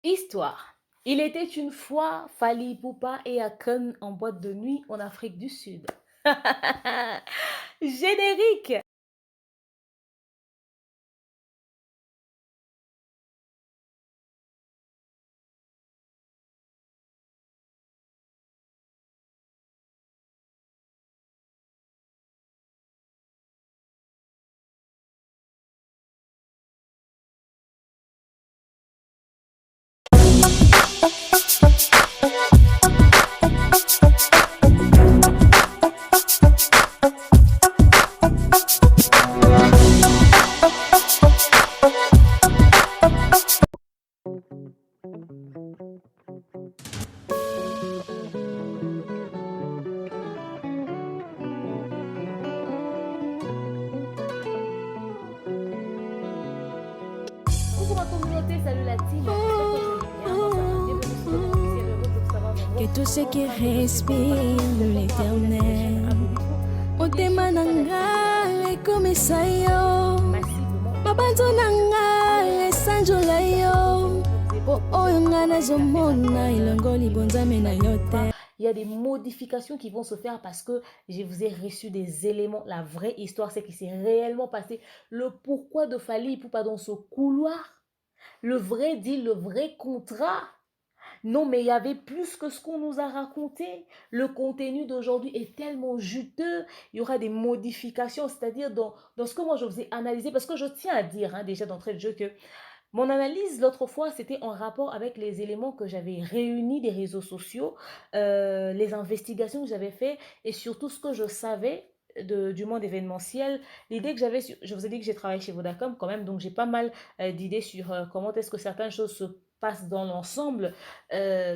Histoire. Il était une fois Fally Ipupa et Akon en boîte de nuit en Afrique du Sud. Générique. Coucou ma communauté, salut la team, j'espère que vous allez bien. Moi ça va, bienvenue sur Demande officielle, heureuse de vous savoir Que nombreux. tout ce qui Encore une fois, je respire vous invite de fortement à regarder la chaîne, l'éternel. abonnez-vous et bien sûr Motema cliquez sur la petite cloche pour nanga recevoir des ekomisa notifications yo. massivement chaque Mabanzo jour. nanga Alors, esanjola dans ce yo. contenu, je vous ai Po proposé oyo nga encore avec l'arrivée nazomona d'Akon elongo et le retour de libonzame na Fally yo Ipupa, te. il y a des modifications qui vont se faire parce que je vous ai reçu des éléments. La vraie histoire, c'est qu'il s'est réellement passé. Le pourquoi de Fally Ipupa dans ce couloir, le vrai deal, le vrai contrat. Non, mais il y avait plus que ce qu'on nous a raconté. Le contenu d'aujourd'hui est tellement juteux. Il y aura des modifications, c'est-à-dire dans ce que moi je vous ai analysé, parce que je tiens à dire déjà d'entrée de jeu que mon analyse l'autre fois, c'était en rapport avec les éléments que j'avais réunis des réseaux sociaux, les investigations que j'avais faites et surtout ce que je savais du monde événementiel. L'idée que j'avais, je vous ai dit que j'ai travaillé chez Vodacom quand même, donc j'ai pas mal d'idées sur comment est-ce que certaines choses se passent dans l'ensemble.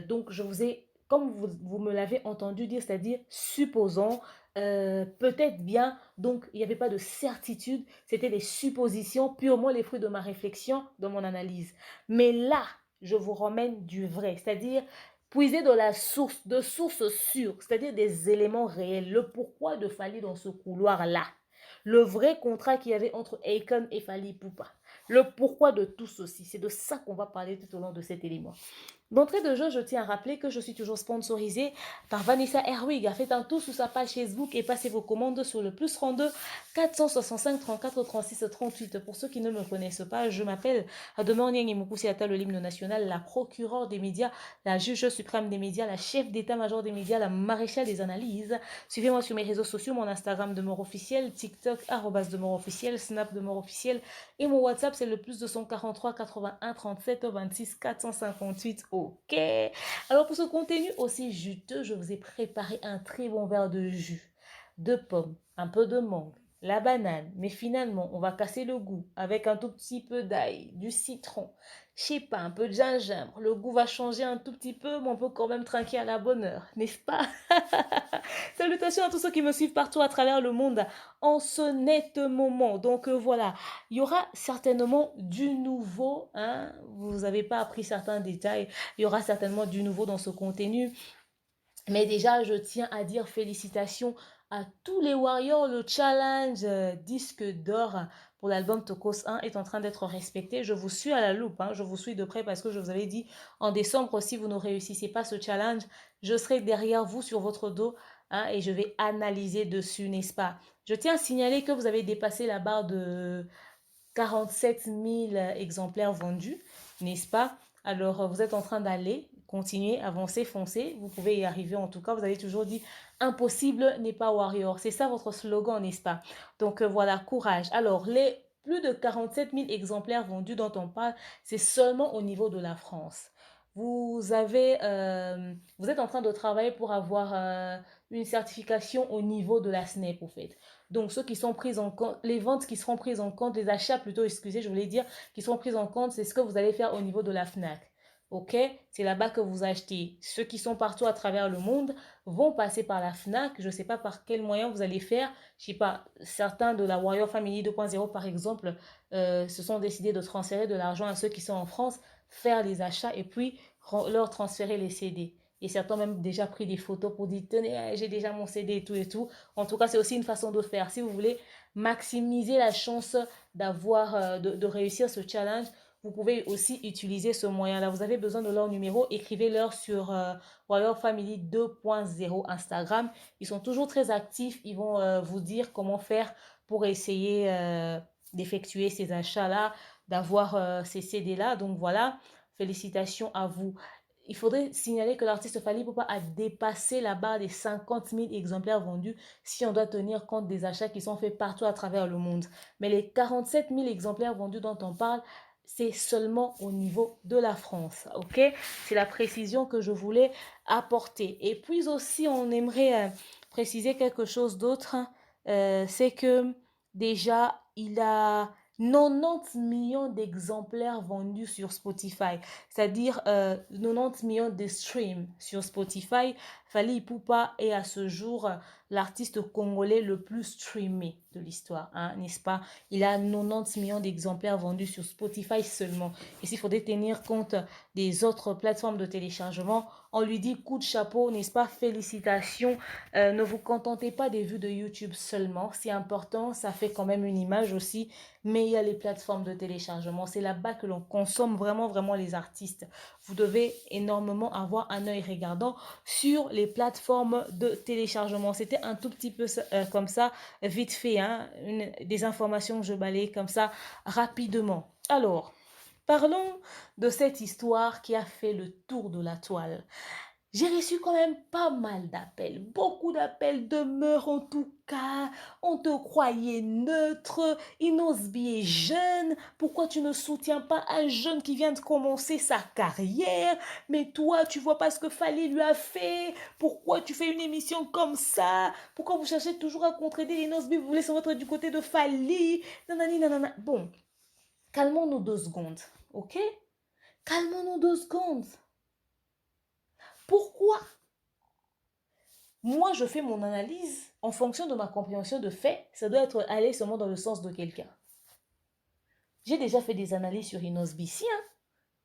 Donc je vous ai, comme vous me l'avez entendu dire, c'est-à-dire supposons, peut-être bien, donc il n'y avait pas de certitude, c'était des suppositions, purement les fruits de ma réflexion, de mon analyse. Mais là, je vous ramène du vrai, c'est-à-dire puiser de la source, de sources sûres, c'est-à-dire des éléments réels, le pourquoi de Fally dans ce couloir-là, le vrai contrat qu'il y avait entre Akon et Fally Ipupa, le pourquoi de tout ceci, c'est de ça qu'on va parler tout au long de cet élément. D'entrée de jeu, je tiens à rappeler que je suis toujours sponsorisée par Vanessa Herwig. Faites un tour sur sa page Facebook et passez vos commandes sur le plus 32 465 34 36 38. Pour ceux qui ne me connaissent pas, je m'appelle Ademornieng Imukusiata, le l'hymne national, la procureure des médias, la juge suprême des médias, la chef d'état-major des médias, la maréchale des analyses. Suivez-moi sur mes réseaux sociaux, mon Instagram de mort officiel, TikTok, de mort officiel, Snap de mort officiel et mon WhatsApp, c'est le plus 243 81 37 26 458. Ok. Alors pour ce contenu aussi juteux, je vous ai préparé un très bon verre de jus, de pommes, un peu de mangue, la banane. Mais finalement, on va casser le goût avec un tout petit peu d'ail, du citron, je sais pas, un peu de gingembre. Le goût va changer un tout petit peu, mais on peut quand même trinquer à la bonne heure, n'est-ce pas? Salutations à tous ceux qui me suivent partout à travers le monde en ce net moment. Donc voilà, il y aura certainement du nouveau. Hein? Vous n'avez pas appris certains détails. Il y aura certainement du nouveau dans ce contenu. Mais déjà, je tiens à dire félicitations à tous les Warriors. Le challenge disque d'or pour l'album Tokos 1 est en train d'être respecté. Je vous suis à la loupe, hein. Je vous suis de près parce que je vous avais dit en décembre, si vous ne réussissez pas ce challenge, je serai derrière vous sur votre dos, hein, et je vais analyser dessus, n'est-ce pas? Je tiens à signaler que vous avez dépassé la barre de 47 000 exemplaires vendus, n'est-ce pas? Alors, vous êtes en train d'aller, continuer, avancer, foncer. Vous pouvez y arriver en tout cas. Vous avez toujours dit impossible n'est pas warrior. C'est ça votre slogan, n'est-ce pas? Donc voilà, courage. Alors, les plus de 47 000 exemplaires vendus dont on parle, c'est seulement au niveau de la France. Vous êtes en train de travailler pour avoir une certification au niveau de la SNEP, au fait. Donc, ceux qui sont prises en compte, les ventes qui seront prises en compte, les achats plutôt, excusez, je voulais dire, qui seront prises en compte, c'est ce que vous allez faire au niveau de la FNAC. Ok? C'est là-bas que vous achetez. Ceux qui sont partout à travers le monde vont passer par la FNAC. Je ne sais pas par quel moyen vous allez faire. Je ne sais pas, certains de la Warrior Family 2.0 par exemple se sont décidés de transférer de l'argent à ceux qui sont en France, faire les achats et puis leur transférer les CD. Et certains ont même déjà pris des photos pour dire, tenez, j'ai déjà mon CD et tout et tout. En tout cas, c'est aussi une façon de faire. Si vous voulez maximiser la chance d'avoir, de réussir ce challenge, vous pouvez aussi utiliser ce moyen-là. Vous avez besoin de leur numéro, écrivez-leur sur Royal Family 2.0 Instagram. Ils sont toujours très actifs. Ils vont vous dire comment faire pour essayer d'effectuer ces achats-là, d'avoir ces CD-là. Donc voilà, félicitations à vous. Il faudrait signaler que l'artiste Fally Ipupa a dépassé la barre des 50 000 exemplaires vendus si on doit tenir compte des achats qui sont faits partout à travers le monde. Mais les 47 000 exemplaires vendus dont on parle, c'est seulement au niveau de la France. Ok? C'est la précision que je voulais apporter. Et puis aussi, on aimerait préciser quelque chose d'autre. C'est que déjà, il a 90 millions d'exemplaires vendus sur Spotify, c'est-à-dire 90 millions de streams sur Spotify. Fally Ipupa est à ce jour l'artiste congolais le plus streamé de l'histoire, hein, n'est-ce pas? Il a 90 millions d'exemplaires vendus sur Spotify seulement. Et s'il faudrait tenir compte des autres plateformes de téléchargement, on lui dit coup de chapeau, n'est-ce pas? Félicitations. Ne vous contentez pas des vues de YouTube seulement. C'est important, ça fait quand même une image aussi. Mais il y a les plateformes de téléchargement. C'est là-bas que l'on consomme vraiment, vraiment les artistes. Vous devez énormément avoir un œil regardant sur les plateformes de téléchargement. C'était un tout petit peu comme ça, vite fait, hein, des informations que je balaye comme ça rapidement. Alors, parlons de cette histoire qui a fait le tour de la toile. J'ai reçu quand même pas mal d'appels, beaucoup d'appels, demeure en tout cas, on te croyait neutre, Inosbi est jeune, pourquoi tu ne soutiens pas un jeune qui vient de commencer sa carrière, mais toi tu vois pas ce que Fally lui a fait, pourquoi tu fais une émission comme ça, pourquoi vous cherchez toujours à contredire Inosbi, vous voulez se mettre du côté de Fally, nanani nanana. Bon, calmons-nous 2 secondes, ok? Calmons-nous 2 secondes. Pourquoi? Moi, je fais mon analyse en fonction de ma compréhension de fait. Ça doit être aller seulement dans le sens de quelqu'un. J'ai déjà fait des analyses sur Inosbi, hein?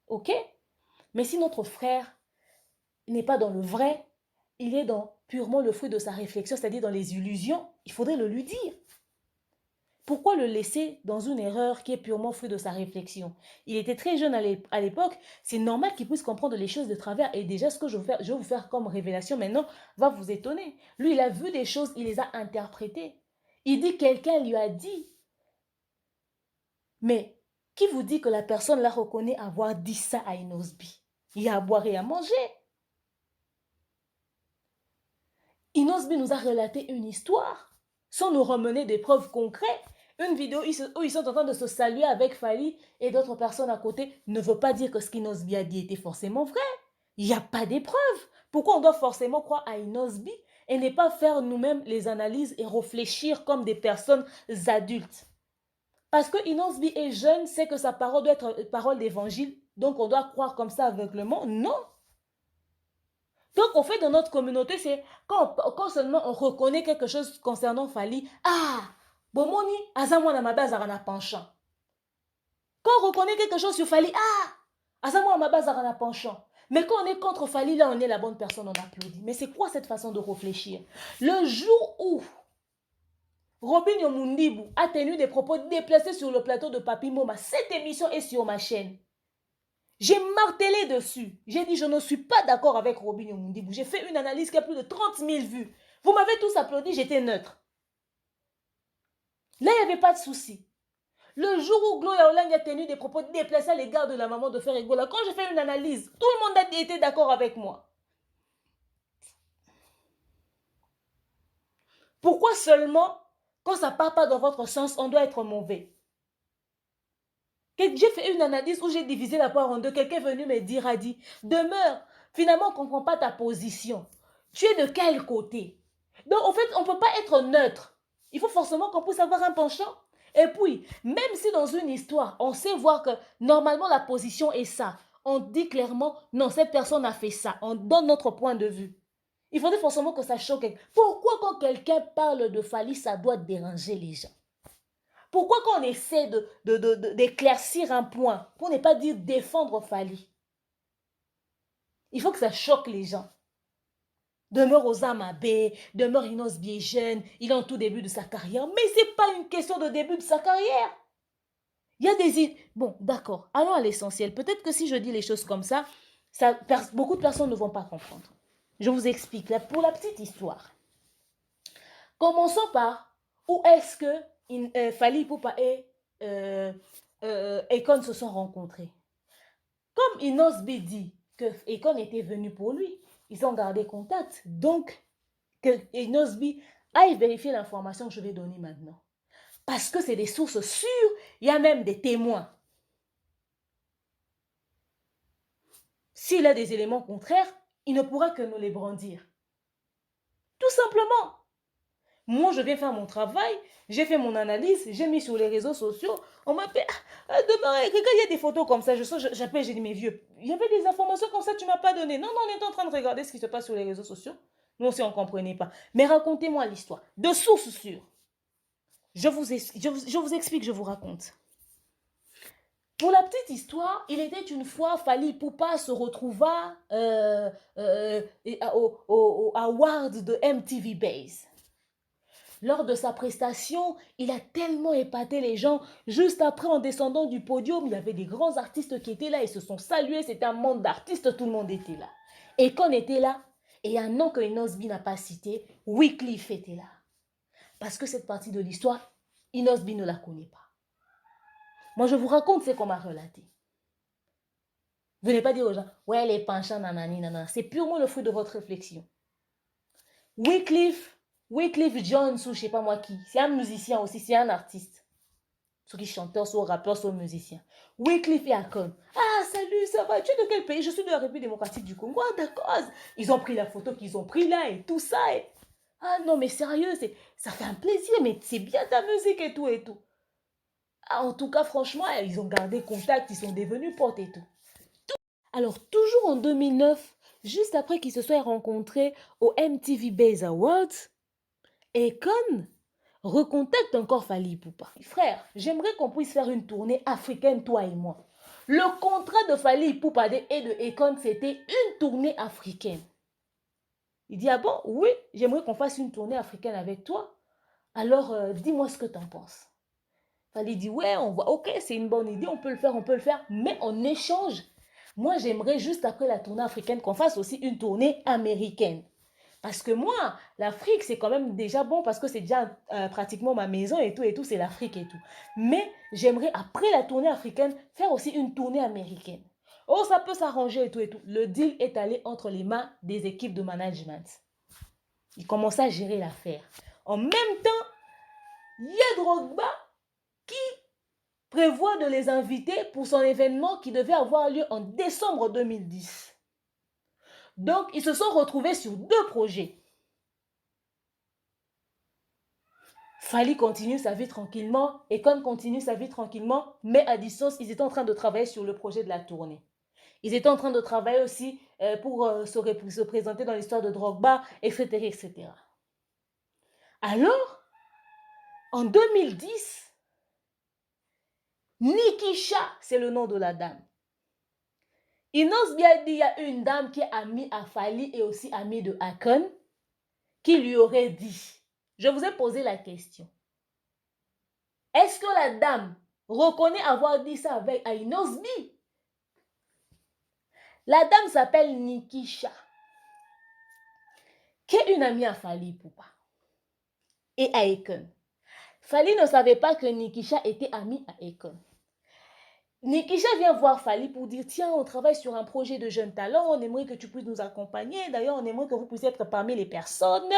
Ok? Mais si notre frère n'est pas dans le vrai, il est dans purement le fruit de sa réflexion, c'est-à-dire dans les illusions, il faudrait le lui dire. Pourquoi le laisser dans une erreur qui est purement fruit de sa réflexion? Il était très jeune à l'époque, c'est normal qu'il puisse comprendre les choses de travers. Et déjà, ce que je vais vous faire comme révélation maintenant va vous étonner. Lui, il a vu des choses, il les a interprétées. Il dit quelqu'un lui a dit. Mais qui vous dit que la personne la reconnaît avoir dit ça à Inosbi? Il y a à boire et à manger. Inosbi nous a relaté une histoire sans nous ramener des preuves concrètes. Une vidéo où ils sont en train de se saluer avec Fally et d'autres personnes à côté ne veut pas dire que ce qu'Inosbi a dit était forcément vrai. Il n'y a pas d'épreuves. Pourquoi on doit forcément croire à Inosbi et ne pas faire nous-mêmes les analyses et réfléchir comme des personnes adultes? Parce que Inosbi est jeune, c'est que sa parole doit être parole d'évangile, donc on doit croire comme ça aveuglement? Non. Donc, au fait, dans notre communauté, c'est quand seulement on reconnaît quelque chose concernant Fally, ah, bomoni, azamwana mabe azarana penchant. Quand on reconnaît quelque chose sur Fally, ah, azamwana mabe azarana penchant. Mais quand on est contre Fally, là, on est la bonne personne, on applaudit. Mais c'est quoi cette façon de réfléchir? Le jour où Robin Yomundibou a tenu des propos déplacés sur le plateau de Papi Moma, cette émission est sur ma chaîne. J'ai martelé dessus. J'ai dit, je ne suis pas d'accord avec Robin Yomundibou. J'ai fait une analyse qui a plus de 30 000 vues. Vous m'avez tous applaudi, j'étais neutre. Là, il n'y avait pas de souci. Le jour où Gloria Hollande a tenu des propos déplacés à l'égard de la maman de Ferregola, quand j'ai fait une analyse, tout le monde a été d'accord avec moi. Pourquoi seulement, quand ça ne part pas dans votre sens, on doit être mauvais? J'ai fait une analyse où j'ai divisé la poire en deux. Quelqu'un est venu me dire, a dit, demeure, finalement, on ne comprend pas ta position. Tu es de quel côté? Donc, en fait, on ne peut pas être neutre. Il faut forcément qu'on puisse avoir un penchant. Et puis, même si dans une histoire, on sait voir que normalement la position est ça, on dit clairement, non, cette personne a fait ça. On donne notre point de vue. Il faudrait forcément que ça choque. Pourquoi quand quelqu'un parle de Fally, ça doit déranger les gens? Pourquoi quand on essaie d'éclaircir un point, pour ne pas dire défendre Fally, il faut que ça choque les gens? Demeure Ozamabé, demeure Inosbi jeune, il est en tout début de sa carrière. Mais ce n'est pas une question de début de sa carrière. Il y a des... Bon, d'accord, allons à l'essentiel. Peut-être que si je dis les choses comme ça, beaucoup de personnes ne vont pas comprendre. Je vous explique. Là, pour la petite histoire, commençons par où est-ce que Fally Ipupa et Akon se sont rencontrés. Comme Inosbi dit que Akon était venu pour lui, ils ont gardé contact. Donc, que Inosbi aille vérifier l'information que je vais donner maintenant. Parce que c'est des sources sûres, il y a même des témoins. S'il a des éléments contraires, il ne pourra que nous les brandir. Tout simplement. Moi, je viens faire mon travail, j'ai fait mon analyse, j'ai mis sur les réseaux sociaux. On m'appelle, demain, il y a des photos comme ça, j'appelle, j'ai dit, mes vieux, il y avait des informations comme ça, tu ne m'as pas donné. Non, non, on est en train de regarder ce qui se passe sur les réseaux sociaux. Nous aussi, on ne comprenait pas. Mais racontez-moi l'histoire. De sources sûres. Je vous explique, je vous raconte. Pour la petite histoire, il était une fois, Fally Ipupa se retrouva au award de MTV Base. Lors de sa prestation, il a tellement épaté les gens. Juste après, en descendant du podium, il y avait des grands artistes qui étaient là. Ils se sont salués. C'était un monde d'artistes. Tout le monde était là. Et qu'on était là, et un nom que Inosbi n'a pas cité, Wyclef était là. Parce que cette partie de l'histoire, Inosbi ne la connaît pas. Moi, je vous raconte ce qu'on m'a relaté. Venez pas dire aux gens, ouais, les penchants, nanani, nanana. C'est purement le fruit de votre réflexion. Wyclef Jean, ou je ne sais pas moi qui, c'est un musicien aussi, c'est un artiste. Soit chanteur, soit rappeur, soit musicien. Wyclef et Akon. Ah, salut, ça va? Tu es de quel pays? Je suis de la République démocratique du Congo. Ah, d'accord. Ils ont pris la photo qu'ils ont pris là et tout ça. Et... Ah non, mais sérieux, ça fait un plaisir, mais c'est bien ta musique et tout et tout. Ah, en tout cas, franchement, ils ont gardé contact, ils sont devenus potes et tout. Alors, toujours en 2009, juste après qu'ils se soient rencontrés au MTV Base Awards, Akon recontacte encore Fally Ipupa. Frère, j'aimerais qu'on puisse faire une tournée africaine, toi et moi. Le contrat de Fally Ipupa et de Akon, c'était une tournée africaine. Il dit, ah bon, oui, j'aimerais qu'on fasse une tournée africaine avec toi. Alors, dis-moi ce que tu en penses. Fally dit, ouais, on voit, ok, c'est une bonne idée, on peut le faire, mais en échange, moi, j'aimerais juste après la tournée africaine qu'on fasse aussi une tournée américaine. Parce que moi, l'Afrique, c'est quand même déjà bon parce que c'est déjà pratiquement ma maison et tout, c'est l'Afrique et tout. Mais j'aimerais, après la tournée africaine, faire aussi une tournée américaine. Oh, ça peut s'arranger et tout et tout. Le deal est allé entre les mains des équipes de management. Ils commencent à gérer l'affaire. En même temps, il y a Drogba qui prévoit de les inviter pour son événement qui devait avoir lieu en décembre 2010. Donc, ils se sont retrouvés sur 2 projets. Fally continue sa vie tranquillement, Akon continue sa vie tranquillement, mais à distance, ils étaient en train de travailler sur le projet de la tournée. Ils étaient en train de travailler aussi pour se présenter dans l'histoire de Drogba, etc., etc. Alors, en 2010, Nikisha, c'est le nom de la dame. Inos bien dit, il y a une dame qui est amie à Fally et aussi amie de Akon, qui lui aurait dit, je vous ai posé la question, est-ce que la dame reconnaît avoir dit ça avec Inosbi? La dame s'appelle Nikisha, qui est une amie à Fally Ipupa et à Akon. Fally ne savait pas que Nikisha était amie à Akon. Nikisha vient voir Fally pour dire, tiens, on travaille sur un projet de jeunes talents, on aimerait que tu puisses nous accompagner. D'ailleurs, on aimerait que vous puissiez être parmi les personnes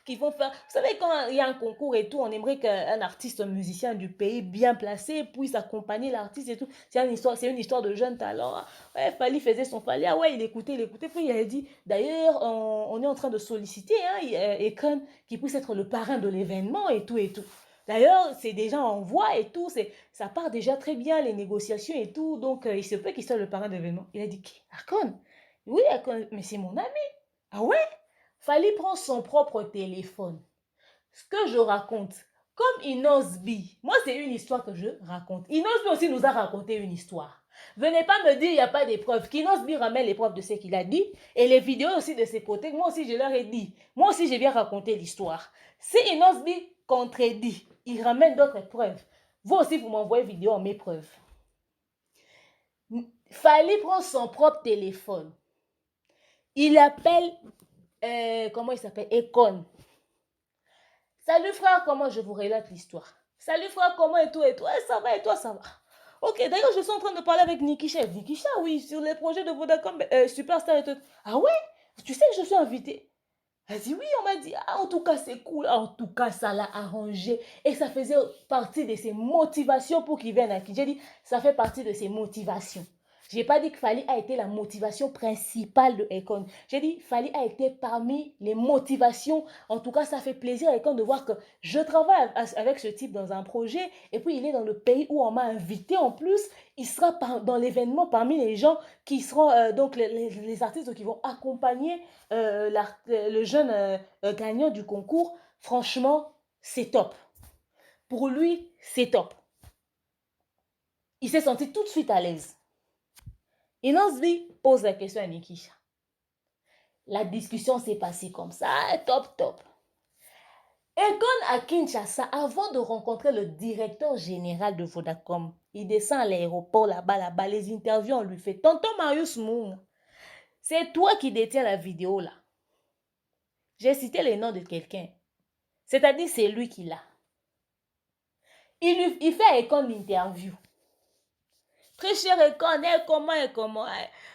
qui vont faire... Vous savez, quand il y a un concours et tout, on aimerait qu'un artiste, un musicien du pays bien placé puisse accompagner l'artiste et tout. C'est une histoire de jeunes talents. Ouais, Fally faisait son Fally. Ah ouais, il écoutait. Puis il a dit, d'ailleurs, on est en train de solliciter Akon qui puisse être le parrain de l'événement et tout et tout. D'ailleurs, c'est déjà en voie et tout, ça part déjà très bien, les négociations et tout, donc il se peut qu'il soit le parrain d'événement. Il a dit, qui? Akon? Oui, Akon, mais c'est mon ami. Ah ouais? Fally prend son propre téléphone. Ce que je raconte, comme Inosbi, moi c'est une histoire que je raconte. Inosbi aussi nous a raconté une histoire. Venez pas me dire il n'y a pas d'épreuves. Qu'Inosbi ramène les preuves de ce qu'il a dit et les vidéos aussi de ses côtés. Moi aussi je leur ai dit. Moi aussi je viens raconter l'histoire. Si Inosbi contredit, il ramène d'autres preuves. Vous aussi, vous m'envoyez vidéo en mes preuves. Fally prend son propre téléphone. Il appelle, comment il s'appelle? Akon. Salut frère, comment je vous relate l'histoire? Salut frère, comment et tout et tout? Ça va et toi, ça va? Ok, d'ailleurs, je suis en train de parler avec Nikisha. Nikisha, oui, sur les projets de Vodacom, Superstar et tout. Ah ouais? Tu sais que je suis invitée? Elle dit oui, on m'a dit, ah, en tout cas, c'est cool. En tout cas, ça l'a arrangé. Et ça faisait partie de ses motivations pour qu'il vienne à qui. J'ai dit, ça fait partie de ses motivations. Je n'ai pas dit que Fally a été la motivation principale de Akon. J'ai dit, Fally a été parmi les motivations. En tout cas, ça fait plaisir à Akon de voir que je travaille avec ce type dans un projet. Et puis, il est dans le pays où on m'a invité en plus. Il sera dans l'événement parmi les gens qui seront, donc les artistes qui vont accompagner le jeune gagnant du concours. Franchement, c'est top. Pour lui, c'est top. Il s'est senti tout de suite à l'aise. Inosbi pose la question à Nikisha. La discussion s'est passée comme ça, top, top. Akon à Kinshasa, avant de rencontrer le directeur général de Vodacom, il descend à l'aéroport là-bas, les interviews, on lui fait, tonton Marius Moung, c'est toi qui détiens la vidéo là. J'ai cité le nom de quelqu'un. C'est-à-dire, c'est lui qui l'a. Il fait à Akon l'interview. Très cher Akon, comment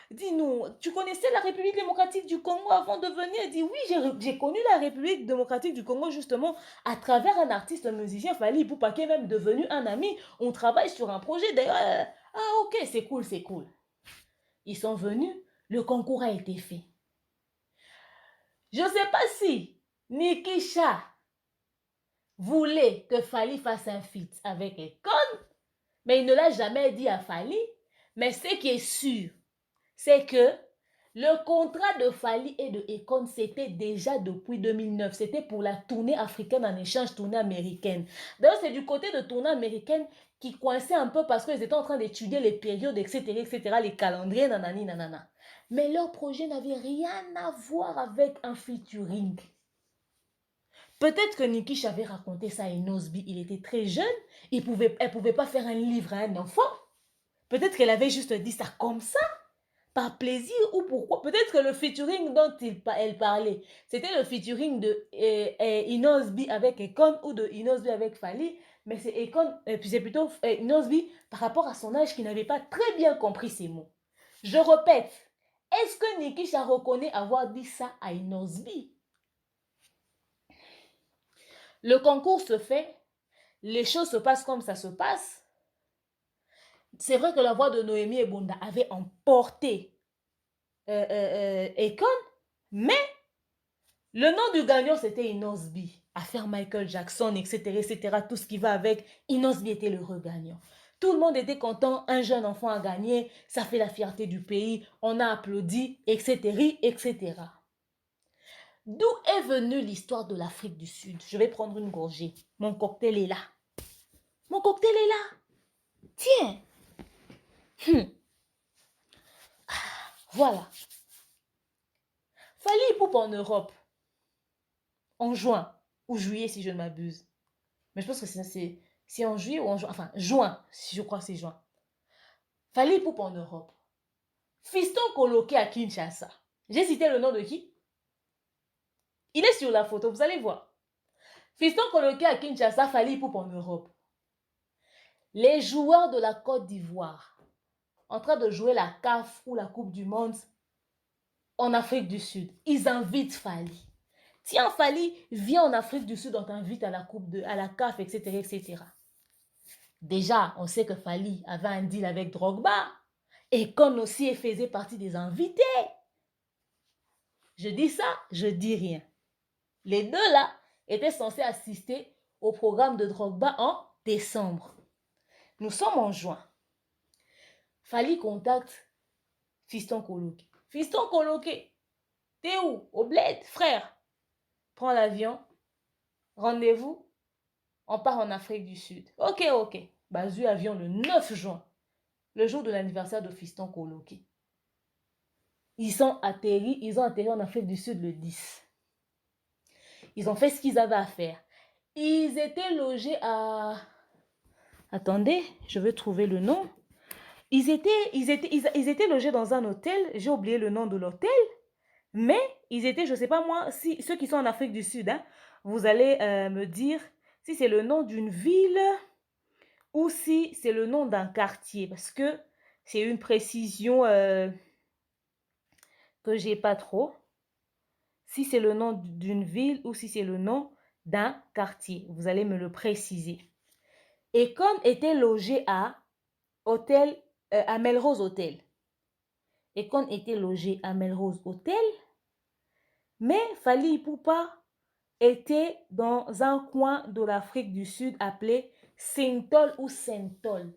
dis-nous, tu connaissais la République démocratique du Congo avant de venir? Il dit oui, j'ai connu la République démocratique du Congo justement à travers un artiste, un musicien, Fally Ipupa, qui est même devenu un ami. On travaille sur un projet d'ailleurs. Ah ok, c'est cool, c'est cool. Ils sont venus, le concours a été fait. Je ne sais pas si Nikisha voulait que Fally fasse un feat avec Akon, mais il ne l'a jamais dit à Fally. Mais ce qui est sûr, c'est que le contrat de Fally et de Akon, c'était déjà depuis 2009. C'était pour la tournée africaine en échange tournée américaine. D'ailleurs, c'est du côté de tournée américaine qui coinçait un peu parce qu'ils étaient en train d'étudier les périodes, etc., les calendriers, nanani, nanana. Mais leur projet n'avait rien à voir avec un featuring. Peut-être que Nikisha avait raconté ça à Inosbi, il était très jeune, elle pouvait pas faire un livre à un enfant. Peut-être qu'elle avait juste dit ça comme ça, par plaisir ou pourquoi. Peut-être que le featuring dont elle parlait, c'était le featuring de Inosbi avec Akon ou de Inosbi avec Fally, mais c'est Akon, puis c'est plutôt Inosbi par rapport à son âge qui n'avait pas très bien compris ces mots. Je répète, est-ce que Nikisha reconnaît avoir dit ça à Inosbi? Le concours se fait, les choses se passent comme ça se passe. C'est vrai que la voix de Noémie Ebunda avait emporté Akon, mais le nom du gagnant, c'était Inosbi. Affaire Michael Jackson, etc., tout ce qui va avec, Inosbi était le regagnant. Tout le monde était content, un jeune enfant a gagné, ça fait la fierté du pays, on a applaudi, etc. D'où est venue l'histoire de l'Afrique du Sud? Je vais prendre une gorgée. Mon cocktail est là. Mon cocktail est là. Tiens. Voilà. Fally Ipupa en Europe, en juin, ou juillet si je ne m'abuse. Mais je pense que c'est en juillet ou en juin. Enfin, juin, si je crois que c'est juin. Fally Ipupa en Europe. Fiston coloqué à Kinshasa. J'ai cité le nom de qui? Il est sur la photo, vous allez voir. Fiston coloqué à Kinshasa, Fally Ipupa en Europe. Les joueurs de la Côte d'Ivoire, en train de jouer la CAF ou la Coupe du Monde en Afrique du Sud, ils invitent Fally. Tiens, Fally, viens en Afrique du Sud, on t'invite à la CAF, etc. Déjà, on sait que Fally avait un deal avec Drogba. Et Kon aussi faisait partie des invités. Je dis ça, je dis rien. Les deux là étaient censés assister au programme de Drogba en décembre. Nous sommes en juin. Fally contacte Fiston Coloqué. Fiston Coloqué, t'es où? Au bled, frère. Prends l'avion, rendez-vous, on part en Afrique du Sud. Ok. Basu avion le 9 juin, le jour de l'anniversaire de Fiston Coloqué. Ils ont atterri en Afrique du Sud le 10. Ils ont fait ce qu'ils avaient à faire. Ils étaient logés à Attendez, je veux trouver le nom. Ils étaient logés dans un hôtel. J'ai oublié le nom de l'hôtel. Mais ils étaient, je ne sais pas moi, si ceux qui sont en Afrique du Sud, hein, vous allez me dire si c'est le nom d'une ville ou si c'est le nom d'un quartier. Parce que c'est une précision que j'ai pas trop. Si c'est le nom d'une ville ou si c'est le nom d'un quartier. Vous allez me le préciser. Et comme était logé à Melrose Hotel. Et qu'on était logé à Melrose Hotel, mais Fally Ipupa était dans un coin de l'Afrique du Sud appelé Sintol ou Sentol.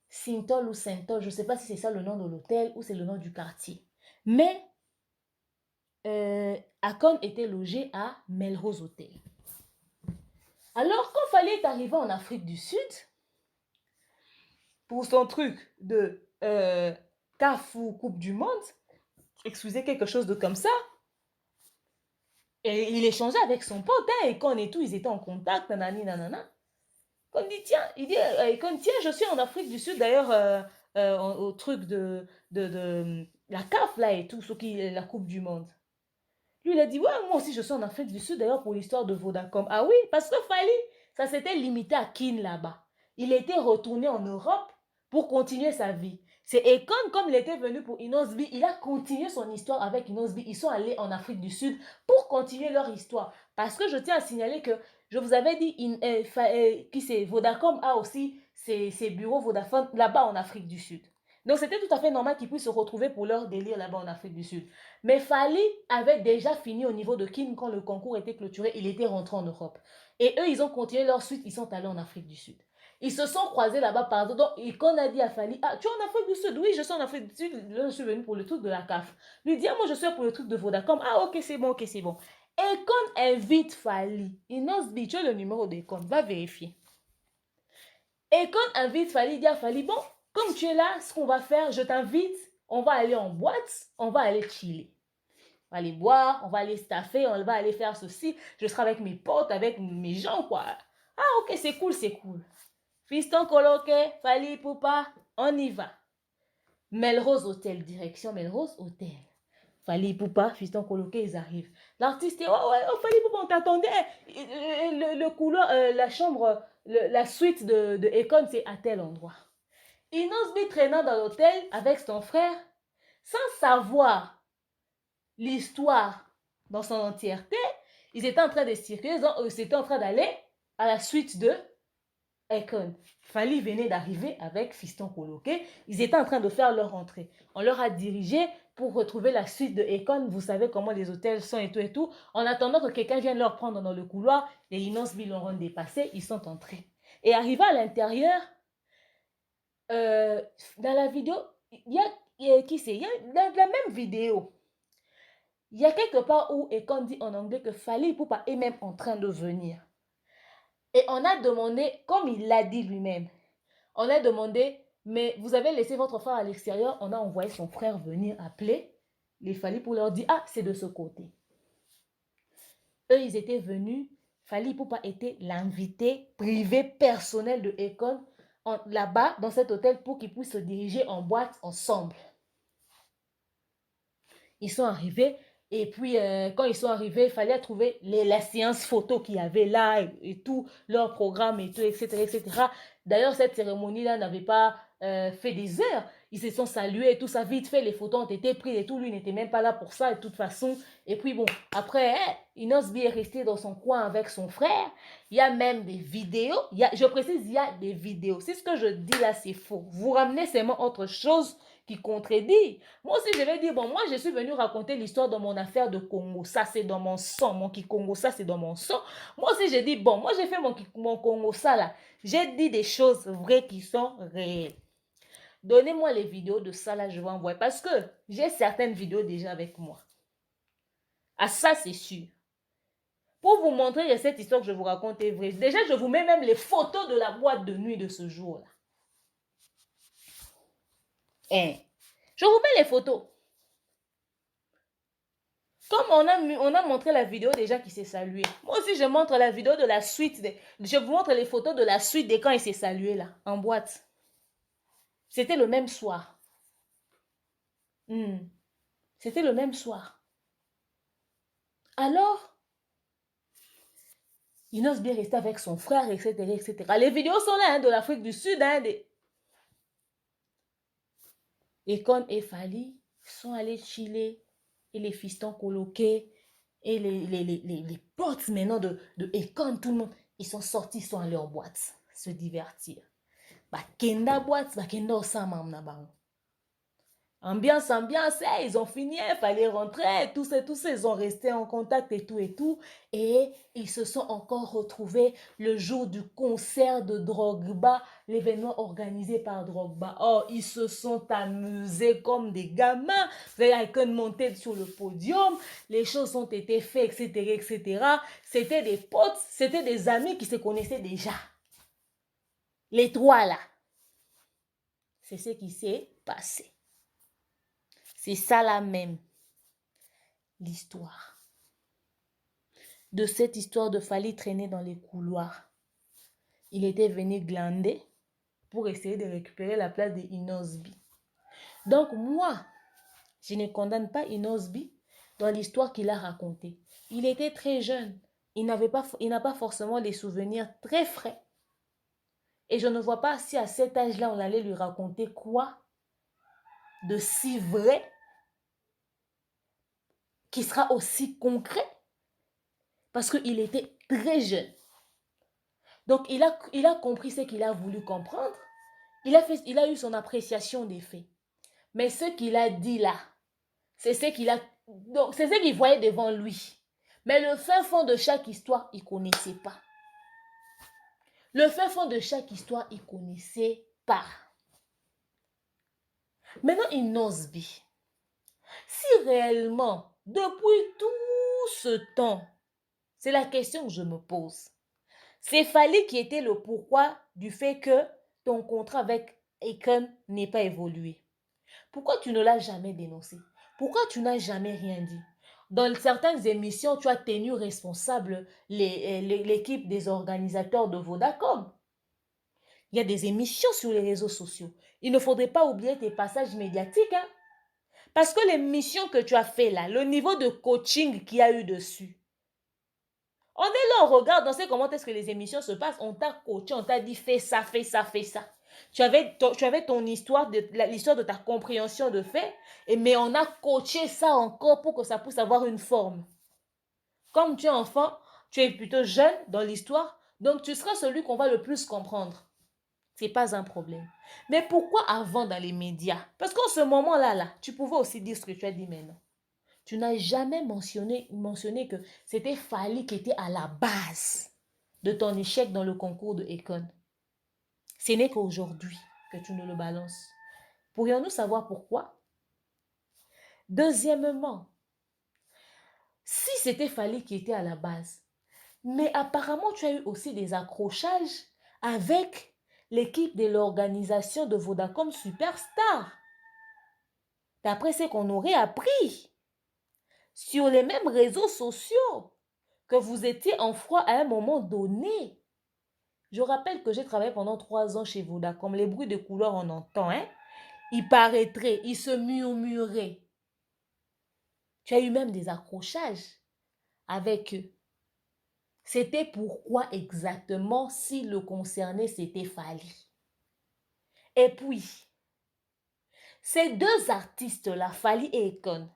Sintol ou Sentol, je ne sais pas si c'est ça le nom de l'hôtel ou c'est le nom du quartier. Mais Akon était logé à Melrose Hotel. Alors, quand Fally est arrivé en Afrique du Sud, pour son truc de CAF ou Coupe du Monde, excusez, quelque chose de comme ça, et il échangeait avec son pote, hein, et quand et tout, ils étaient en contact, nanani, nanana. Quand il dit, tiens, tiens, je suis en Afrique du Sud, d'ailleurs, au truc de la CAF, là, et tout, ce qui est la Coupe du Monde. Lui, il a dit, ouais, moi aussi, je suis en Afrique du Sud, d'ailleurs, pour l'histoire de Vodacom. Ah oui, parce que Fally, ça s'était limité à Kin, là-bas. Il était retourné en Europe pour continuer sa vie. C'est Akon, comme il était venu pour Inosbi, il a continué son histoire avec Inosbi. Ils sont allés en Afrique du Sud pour continuer leur histoire. Parce que je tiens à signaler que je vous avais dit, qui c'est, Vodacom a aussi ses bureaux Vodafone là-bas en Afrique du Sud. Donc c'était tout à fait normal qu'ils puissent se retrouver pour leur délire là-bas en Afrique du Sud. Mais Fally avait déjà fini au niveau de Kin quand le concours était clôturé, il était rentré en Europe. Et eux, ils ont continué leur suite, ils sont allés en Afrique du Sud. Ils se sont croisés là-bas par exemple. Et quand on a dit à Fally, ah, tu es en Afrique du Sud? Oui, je suis en Afrique du Sud. Là, je suis venu pour le truc de la CAF. Lui dit, ah, moi, je suis pour le truc de Vodacom. Ah, ok, c'est bon, ok, c'est bon. Et quand invite Fally, il n'ose dit, tu as le numéro d'Ekon, va vérifier. Et quand invite Fally, il dit à Fally, bon, comme tu es là, ce qu'on va faire, je t'invite, on va aller en boîte, on va aller chiller. On va aller boire, on va aller staffer, on va aller faire ceci. Je serai avec mes potes, avec mes gens, quoi. Ah, ok, c'est cool, c'est cool. Fiston coloqué, Fally Ipupa, on y va. Melrose Hotel, direction Melrose Hotel. Fally Ipupa, fiston coloqué, ils arrivent. L'artiste est, oh, Fally Ipupa, on t'attendait. Le couloir, la chambre, la suite de Akon, c'est à tel endroit. Inosbi traînant dans l'hôtel avec son frère, sans savoir l'histoire dans son entièreté, ils étaient en train de circuler, ils étaient en train d'aller à la suite de Akon. Fally venait d'arriver avec Fiston Coloqué. Ils étaient en train de faire leur entrée. On leur a dirigé pour retrouver la suite de Akon. Vous savez comment les hôtels sont et tout et tout. En attendant que quelqu'un vienne leur prendre dans le couloir, les Inosbi l'ont dépassé, ils sont entrés. Et arrivé à l'intérieur, dans la vidéo, il y a qui c'est? Il y a dans la même vidéo. Il y a quelque part où Akon dit en anglais que Fally Ipupa est même en train de venir. Et on a demandé, comme il l'a dit lui-même, on a demandé, mais vous avez laissé votre frère à l'extérieur. On a envoyé son frère venir appeler les Fally pour leur dire, ah, c'est de ce côté. Eux, ils étaient venus. Fally Ipupa était l'invité privé personnel de Akon là-bas, dans cet hôtel, pour qu'ils puissent se diriger en boîte ensemble. Ils sont arrivés. Et puis, quand ils sont arrivés, il fallait trouver la séance photo qu'il y avait là et tout, leur programme et tout, etc. etc. D'ailleurs, cette cérémonie-là n'avait pas fait des heures. Ils se sont salués et tout ça, vite fait, les photos ont été prises et tout. Lui n'était même pas là pour ça, de toute façon. Et puis, bon, après, Inosbi est resté dans son coin avec son frère. Il y a même des vidéos. Je précise, il y a des vidéos. C'est ce que je dis là, c'est faux. Vous ramenez seulement autre chose qui contredit. Moi aussi, je vais dire, bon, moi, je suis venu raconter l'histoire de mon affaire de Congo. Ça, c'est dans mon sang. Mon Kikongo, ça, c'est dans mon sang. Moi aussi, j'ai dit, bon, moi, j'ai fait mon Congo, ça, là. J'ai dit des choses vraies qui sont réelles. Donnez-moi les vidéos de ça, là, je vais envoyer. Parce que j'ai certaines vidéos déjà avec moi. Ah, ça, c'est sûr. Pour vous montrer que cette histoire que je vous raconte est vraie. Déjà, je vous mets même les photos de la boîte de nuit de ce jour-là. Je vous mets les photos. Comme on a montré la vidéo des gens qui s'est salué. Moi aussi, je montre la vidéo de la suite. Je vous montre les photos de la suite de quand il s'est salué là, en boîte. C'était le même soir. C'était le même soir. Alors, il n'ose bien rester avec son frère, etc., etc. Les vidéos sont là, hein, de l'Afrique du Sud. Hein, Akon et Fally sont allés chiller et les fistons coloqués et les potes maintenant de Akon, tout le monde, ils sont sortis, ils sont allés en boîte se divertir. Bakenda boîte, bakenda osama na bango. Ambiance, ils ont fini, il fallait rentrer, tous ça, ils ont resté en contact et tout. Et ils se sont encore retrouvés le jour du concert de Drogba, l'événement organisé par Drogba. Oh, ils se sont amusés comme des gamins. Vous avez qu'une montée sur le podium, les choses ont été faites, etc., etc. C'était des potes, c'était des amis qui se connaissaient déjà. Les trois là. C'est ce qui s'est passé. C'est ça là même, l'histoire. De cette histoire de Fally traîner dans les couloirs. Il était venu glander pour essayer de récupérer la place de Inosbi. Donc moi, je ne condamne pas Inosbi dans l'histoire qu'il a racontée. Il était très jeune. Il n'a pas forcément des souvenirs très frais. Et je ne vois pas si à cet âge-là, on allait lui raconter quoi de si vrai qui sera aussi concret parce qu'il était très jeune. Donc, il a compris ce qu'il a voulu comprendre. Il a eu son appréciation des faits. Mais ce qu'il a dit là, c'est ce qu'il voyait devant lui. Mais le fin fond de chaque histoire, il ne connaissait pas. Le fin fond de chaque histoire, il ne connaissait pas. Maintenant, Inosbi, si réellement, depuis tout ce temps, c'est la question que je me pose. C'est Fally qui était le pourquoi du fait que ton contrat avec Akon n'ait pas évolué. Pourquoi tu ne l'as jamais dénoncé? Pourquoi tu n'as jamais rien dit? Dans certaines émissions, tu as tenu responsable l'équipe des organisateurs de Vodacom. Il y a des émissions sur les réseaux sociaux. Il ne faudrait pas oublier tes passages médiatiques. Hein? Parce que les missions que tu as fait là, le niveau de coaching qu'il y a eu dessus, on est là, on regarde, on sait comment est-ce que les émissions se passent. On t'a coaché, on t'a dit fais ça, fais ça, fais ça. Tu avais ton histoire, l'histoire de ta compréhension de fait, mais on a coaché ça encore pour que ça puisse avoir une forme. Comme tu es enfant, tu es plutôt jeune dans l'histoire, donc tu seras celui qu'on va le plus comprendre. Ce n'est pas un problème. Mais pourquoi avant dans les médias? Parce qu'en ce moment-là, tu pouvais aussi dire ce que tu as dit maintenant. Tu n'as jamais mentionné que c'était Fally qui était à la base de ton échec dans le concours de Akon. Ce n'est qu'aujourd'hui que tu nous le balances. Pourrions-nous savoir pourquoi? Deuxièmement, si c'était Fally qui était à la base, mais apparemment tu as eu aussi des accrochages avec l'équipe de l'organisation de Vodacom Superstar. D'après ce qu'on aurait appris sur les mêmes réseaux sociaux, que vous étiez en froid à un moment donné. Je rappelle que j'ai travaillé pendant 3 ans chez Vodacom. Les bruits de couloir, on entend. Hein? Il paraîtrait, il se murmurait. Tu as eu même des accrochages avec eux. C'était pourquoi exactement si le concerné c'était Fally. Et puis, ces deux artistes-là, Fally et Akon,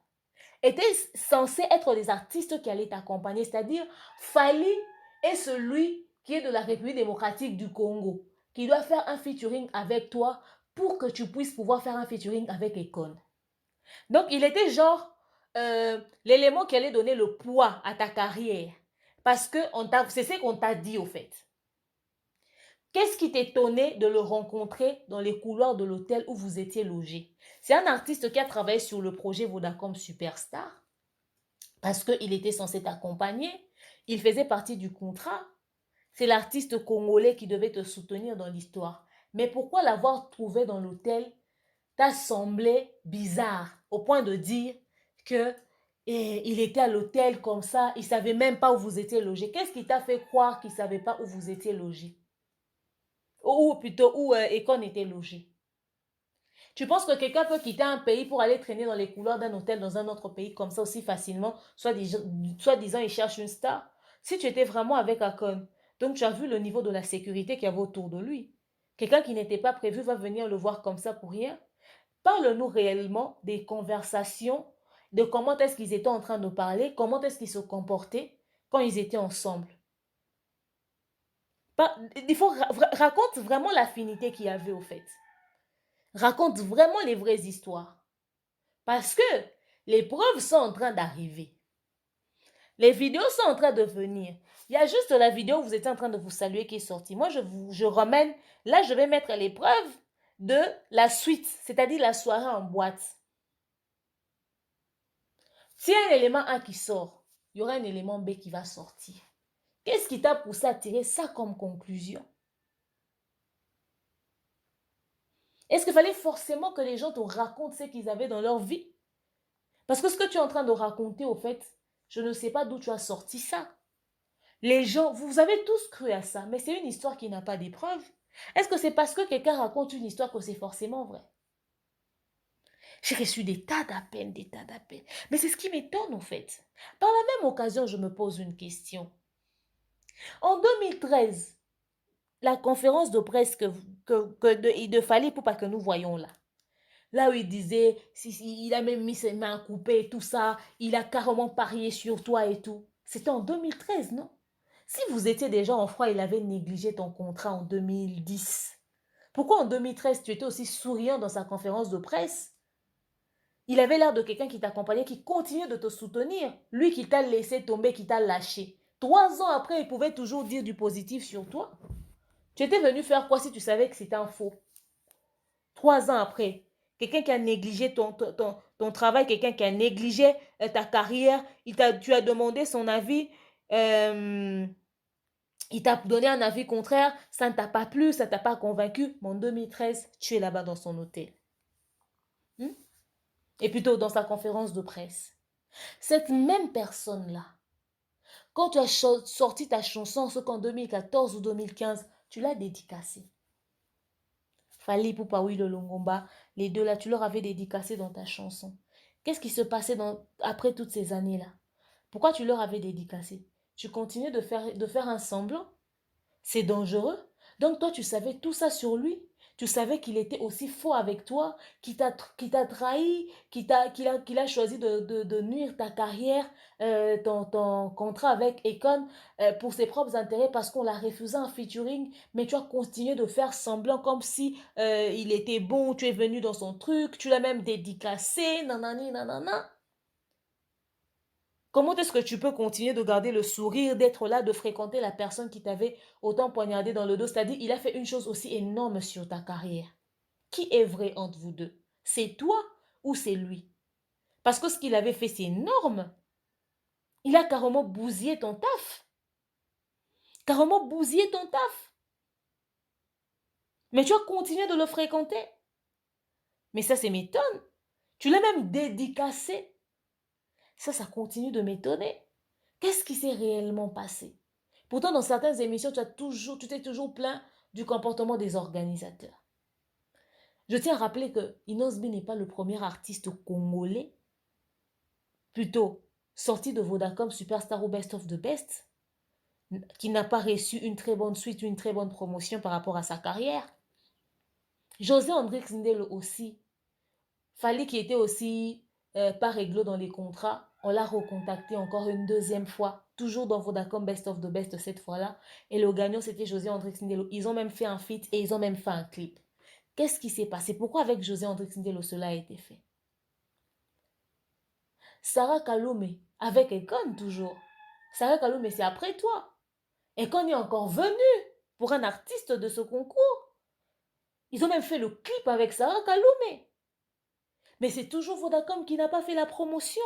étaient censés être des artistes qui allaient t'accompagner. C'est-à-dire, Fally est celui qui est de la République démocratique du Congo, qui doit faire un featuring avec toi pour que tu puisses pouvoir faire un featuring avec Akon. Donc, il était genre l'élément qui allait donner le poids à ta carrière. Parce que c'est ce qu'on t'a dit au fait. Qu'est-ce qui t'étonnait de le rencontrer dans les couloirs de l'hôtel où vous étiez logé? C'est un artiste qui a travaillé sur le projet Vodacom Superstar parce qu'il était censé t'accompagner. Il faisait partie du contrat. C'est l'artiste congolais qui devait te soutenir dans l'histoire. Mais pourquoi l'avoir trouvé dans l'hôtel t'a semblé bizarre au point de dire que Et il était à l'hôtel comme ça, il ne savait même pas où vous étiez logé. Qu'est-ce qui t'a fait croire qu'il ne savait pas où vous étiez logé? Ou plutôt où Ekon était logé? Tu penses que quelqu'un peut quitter un pays pour aller traîner dans les couloirs d'un hôtel dans un autre pays comme ça aussi facilement, soit disant il cherche une star? Si tu étais vraiment avec Akon, donc tu as vu le niveau de la sécurité qu'il y avait autour de lui. Quelqu'un qui n'était pas prévu va venir le voir comme ça pour rien. Parle-nous réellement des conversations, de comment est-ce qu'ils étaient en train de parler, comment est-ce qu'ils se comportaient quand ils étaient ensemble. Il faut raconte vraiment l'affinité qu'il y avait au fait. Raconte vraiment les vraies histoires. Parce que les preuves sont en train d'arriver. Les vidéos sont en train de venir. Il y a juste la vidéo où vous étiez en train de vous saluer qui est sortie. Moi, je ramène, là, je vais mettre les preuves de la suite, c'est-à-dire la soirée en boîte. S'il y a un élément A qui sort, il y aura un élément B qui va sortir. Qu'est-ce qui t'a poussé à tirer ça comme conclusion? Est-ce qu'il fallait forcément que les gens te racontent ce qu'ils avaient dans leur vie? Parce que ce que tu es en train de raconter, au fait, je ne sais pas d'où tu as sorti ça. Les gens, vous avez tous cru à ça, mais c'est une histoire qui n'a pas d'épreuve. Est-ce que c'est parce que quelqu'un raconte une histoire que c'est forcément vrai? J'ai reçu des tas d'appels, des tas d'appels. Mais c'est ce qui m'étonne, en fait. Par la même occasion, je me pose une question. En 2013, la conférence de presse de Fally Ipupa que nous voyons là, là où il disait, il a même mis ses mains coupées, tout ça, il a carrément parié sur toi et tout. C'était en 2013, non? Si vous étiez déjà en froid, il avait négligé ton contrat en 2010. Pourquoi en 2013, tu étais aussi souriant dans sa conférence de presse? Il avait l'air de quelqu'un qui t'accompagnait, qui continuait de te soutenir. Lui qui t'a laissé tomber, qui t'a lâché. 3 ans après, il pouvait toujours dire du positif sur toi. Tu étais venu faire quoi si tu savais que c'était un faux? 3 ans après, quelqu'un qui a négligé ton travail, quelqu'un qui a négligé ta carrière, tu as demandé son avis, euh, il t'a donné un avis contraire, ça ne t'a pas plu, ça ne t'a pas convaincu, mais en 2013, tu es là-bas dans son hôtel. Hmm? Et plutôt dans sa conférence de presse. Cette même personne-là, quand tu as sorti ta chanson, ce qu'en 2014 ou 2015, tu l'as dédicacée. Fally Ipupa, oui, le Longomba, les deux là, tu leur avais dédicacé dans ta chanson. Qu'est-ce qui se passait après toutes ces années-là? Pourquoi tu leur avais dédicacé? Tu continuais de faire un semblant? C'est dangereux. Donc toi, tu savais tout ça sur lui. Tu savais qu'il était aussi faux avec toi, qu'il t'a trahi, qu'il a choisi de nuire ta carrière, ton contrat avec Akon pour ses propres intérêts parce qu'on l'a refusé un featuring, mais tu as continué de faire semblant comme si il était bon, tu es venu dans son truc, tu l'as même dédicacé, nanani, nanana. Comment est-ce que tu peux continuer de garder le sourire, d'être là, de fréquenter la personne qui t'avait autant poignardé dans le dos? C'est-à-dire, il a fait une chose aussi énorme sur ta carrière. Qui est vrai entre vous deux? C'est toi ou c'est lui? Parce que ce qu'il avait fait, c'est énorme. Il a carrément bousillé ton taf. Carrément bousillé ton taf. Mais tu as continué de le fréquenter. Mais ça m'étonne. Tu l'as même dédicacé. Ça continue de m'étonner. Qu'est-ce qui s'est réellement passé? Pourtant, dans certaines émissions, tu t'es toujours plaint du comportement des organisateurs. Je tiens à rappeler que Inosbi n'est pas le premier artiste congolais, plutôt sorti de Vodacom Superstar ou Best of the Best, qui n'a pas reçu une très bonne suite, une très bonne promotion par rapport à sa carrière. José André Xindelo aussi, Fally qui était aussi pas réglo dans les contrats, on l'a recontacté encore une deuxième fois, toujours dans Vodacom Best of the Best cette fois-là. Et le gagnant, c'était José André Xindelo. Ils ont même fait un feat et ils ont même fait un clip. Qu'est-ce qui s'est passé? Pourquoi avec José André Xindelo cela a été fait? Sarah Kaloumé, avec Ekon toujours. Sarah Kaloumé, c'est après toi. Ekon est encore venu pour un artiste de ce concours. Ils ont même fait le clip avec Sarah Kaloumé. Mais c'est toujours Vodacom qui n'a pas fait la promotion.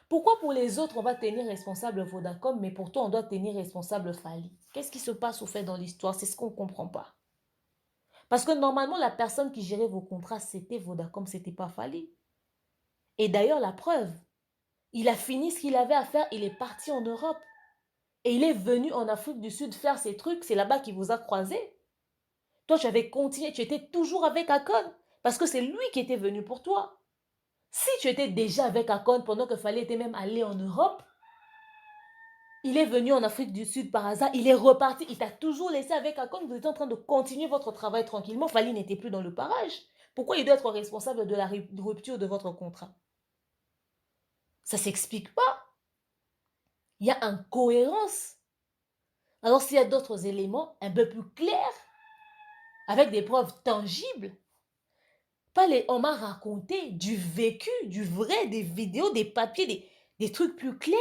Pourquoi pour les autres, on va tenir responsable Vodacom, mais pour toi, on doit tenir responsable Fally? Qu'est-ce qui se passe au fait dans l'histoire? C'est ce qu'on ne comprend pas. Parce que normalement, la personne qui gérait vos contrats, c'était Vodacom, c'était pas Fally. Et d'ailleurs, la preuve, Il a fini ce qu'il avait à faire, il est parti en Europe. Et il est venu en Afrique du Sud faire ses trucs, c'est là-bas qu'il vous a croisé. Toi, tu avais continué, tu étais toujours avec Akon, parce que c'est lui qui était venu pour toi. Si tu étais déjà avec Akon pendant que Fally était même allé en Europe, il est venu en Afrique du Sud par hasard, il est reparti, il t'a toujours laissé avec Akon, vous étiez en train de continuer votre travail tranquillement, Fally n'était plus dans le parage. Pourquoi il doit être responsable de la rupture de votre contrat? Ça s'explique pas. Il y a incohérence. Alors s'il y a d'autres éléments un peu plus clairs, avec des preuves tangibles, pas les, on m'a raconté du vécu, du vrai, des vidéos, des papiers, des trucs plus clairs.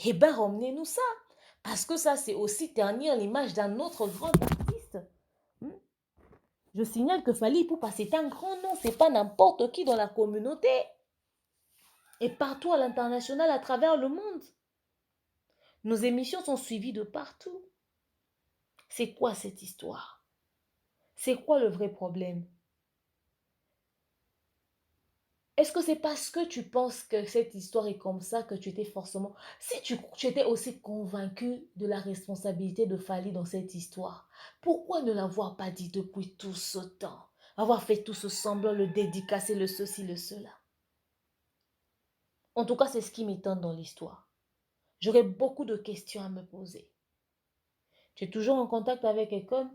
Eh bien, ramenez-nous ça. Parce que ça, c'est aussi ternir l'image d'un autre grand artiste. Hmm. Je signale que Fally Ipupa, c'est un grand nom. C'est pas n'importe qui dans la communauté. Et partout à l'international, à travers le monde. Nos émissions sont suivies de partout. C'est quoi cette histoire? C'est quoi le vrai problème? Est-ce que c'est parce que tu penses que cette histoire est comme ça que tu étais forcément... Si tu étais aussi convaincu de la responsabilité de Fally dans cette histoire, pourquoi ne l'avoir pas dit depuis tout ce temps? Avoir fait tout ce semblant, le dédicacer, le ceci, le cela. En tout cas, c'est ce qui m'étonne dans l'histoire. J'aurais beaucoup de questions à me poser. Tu es toujours en contact avec Ekon?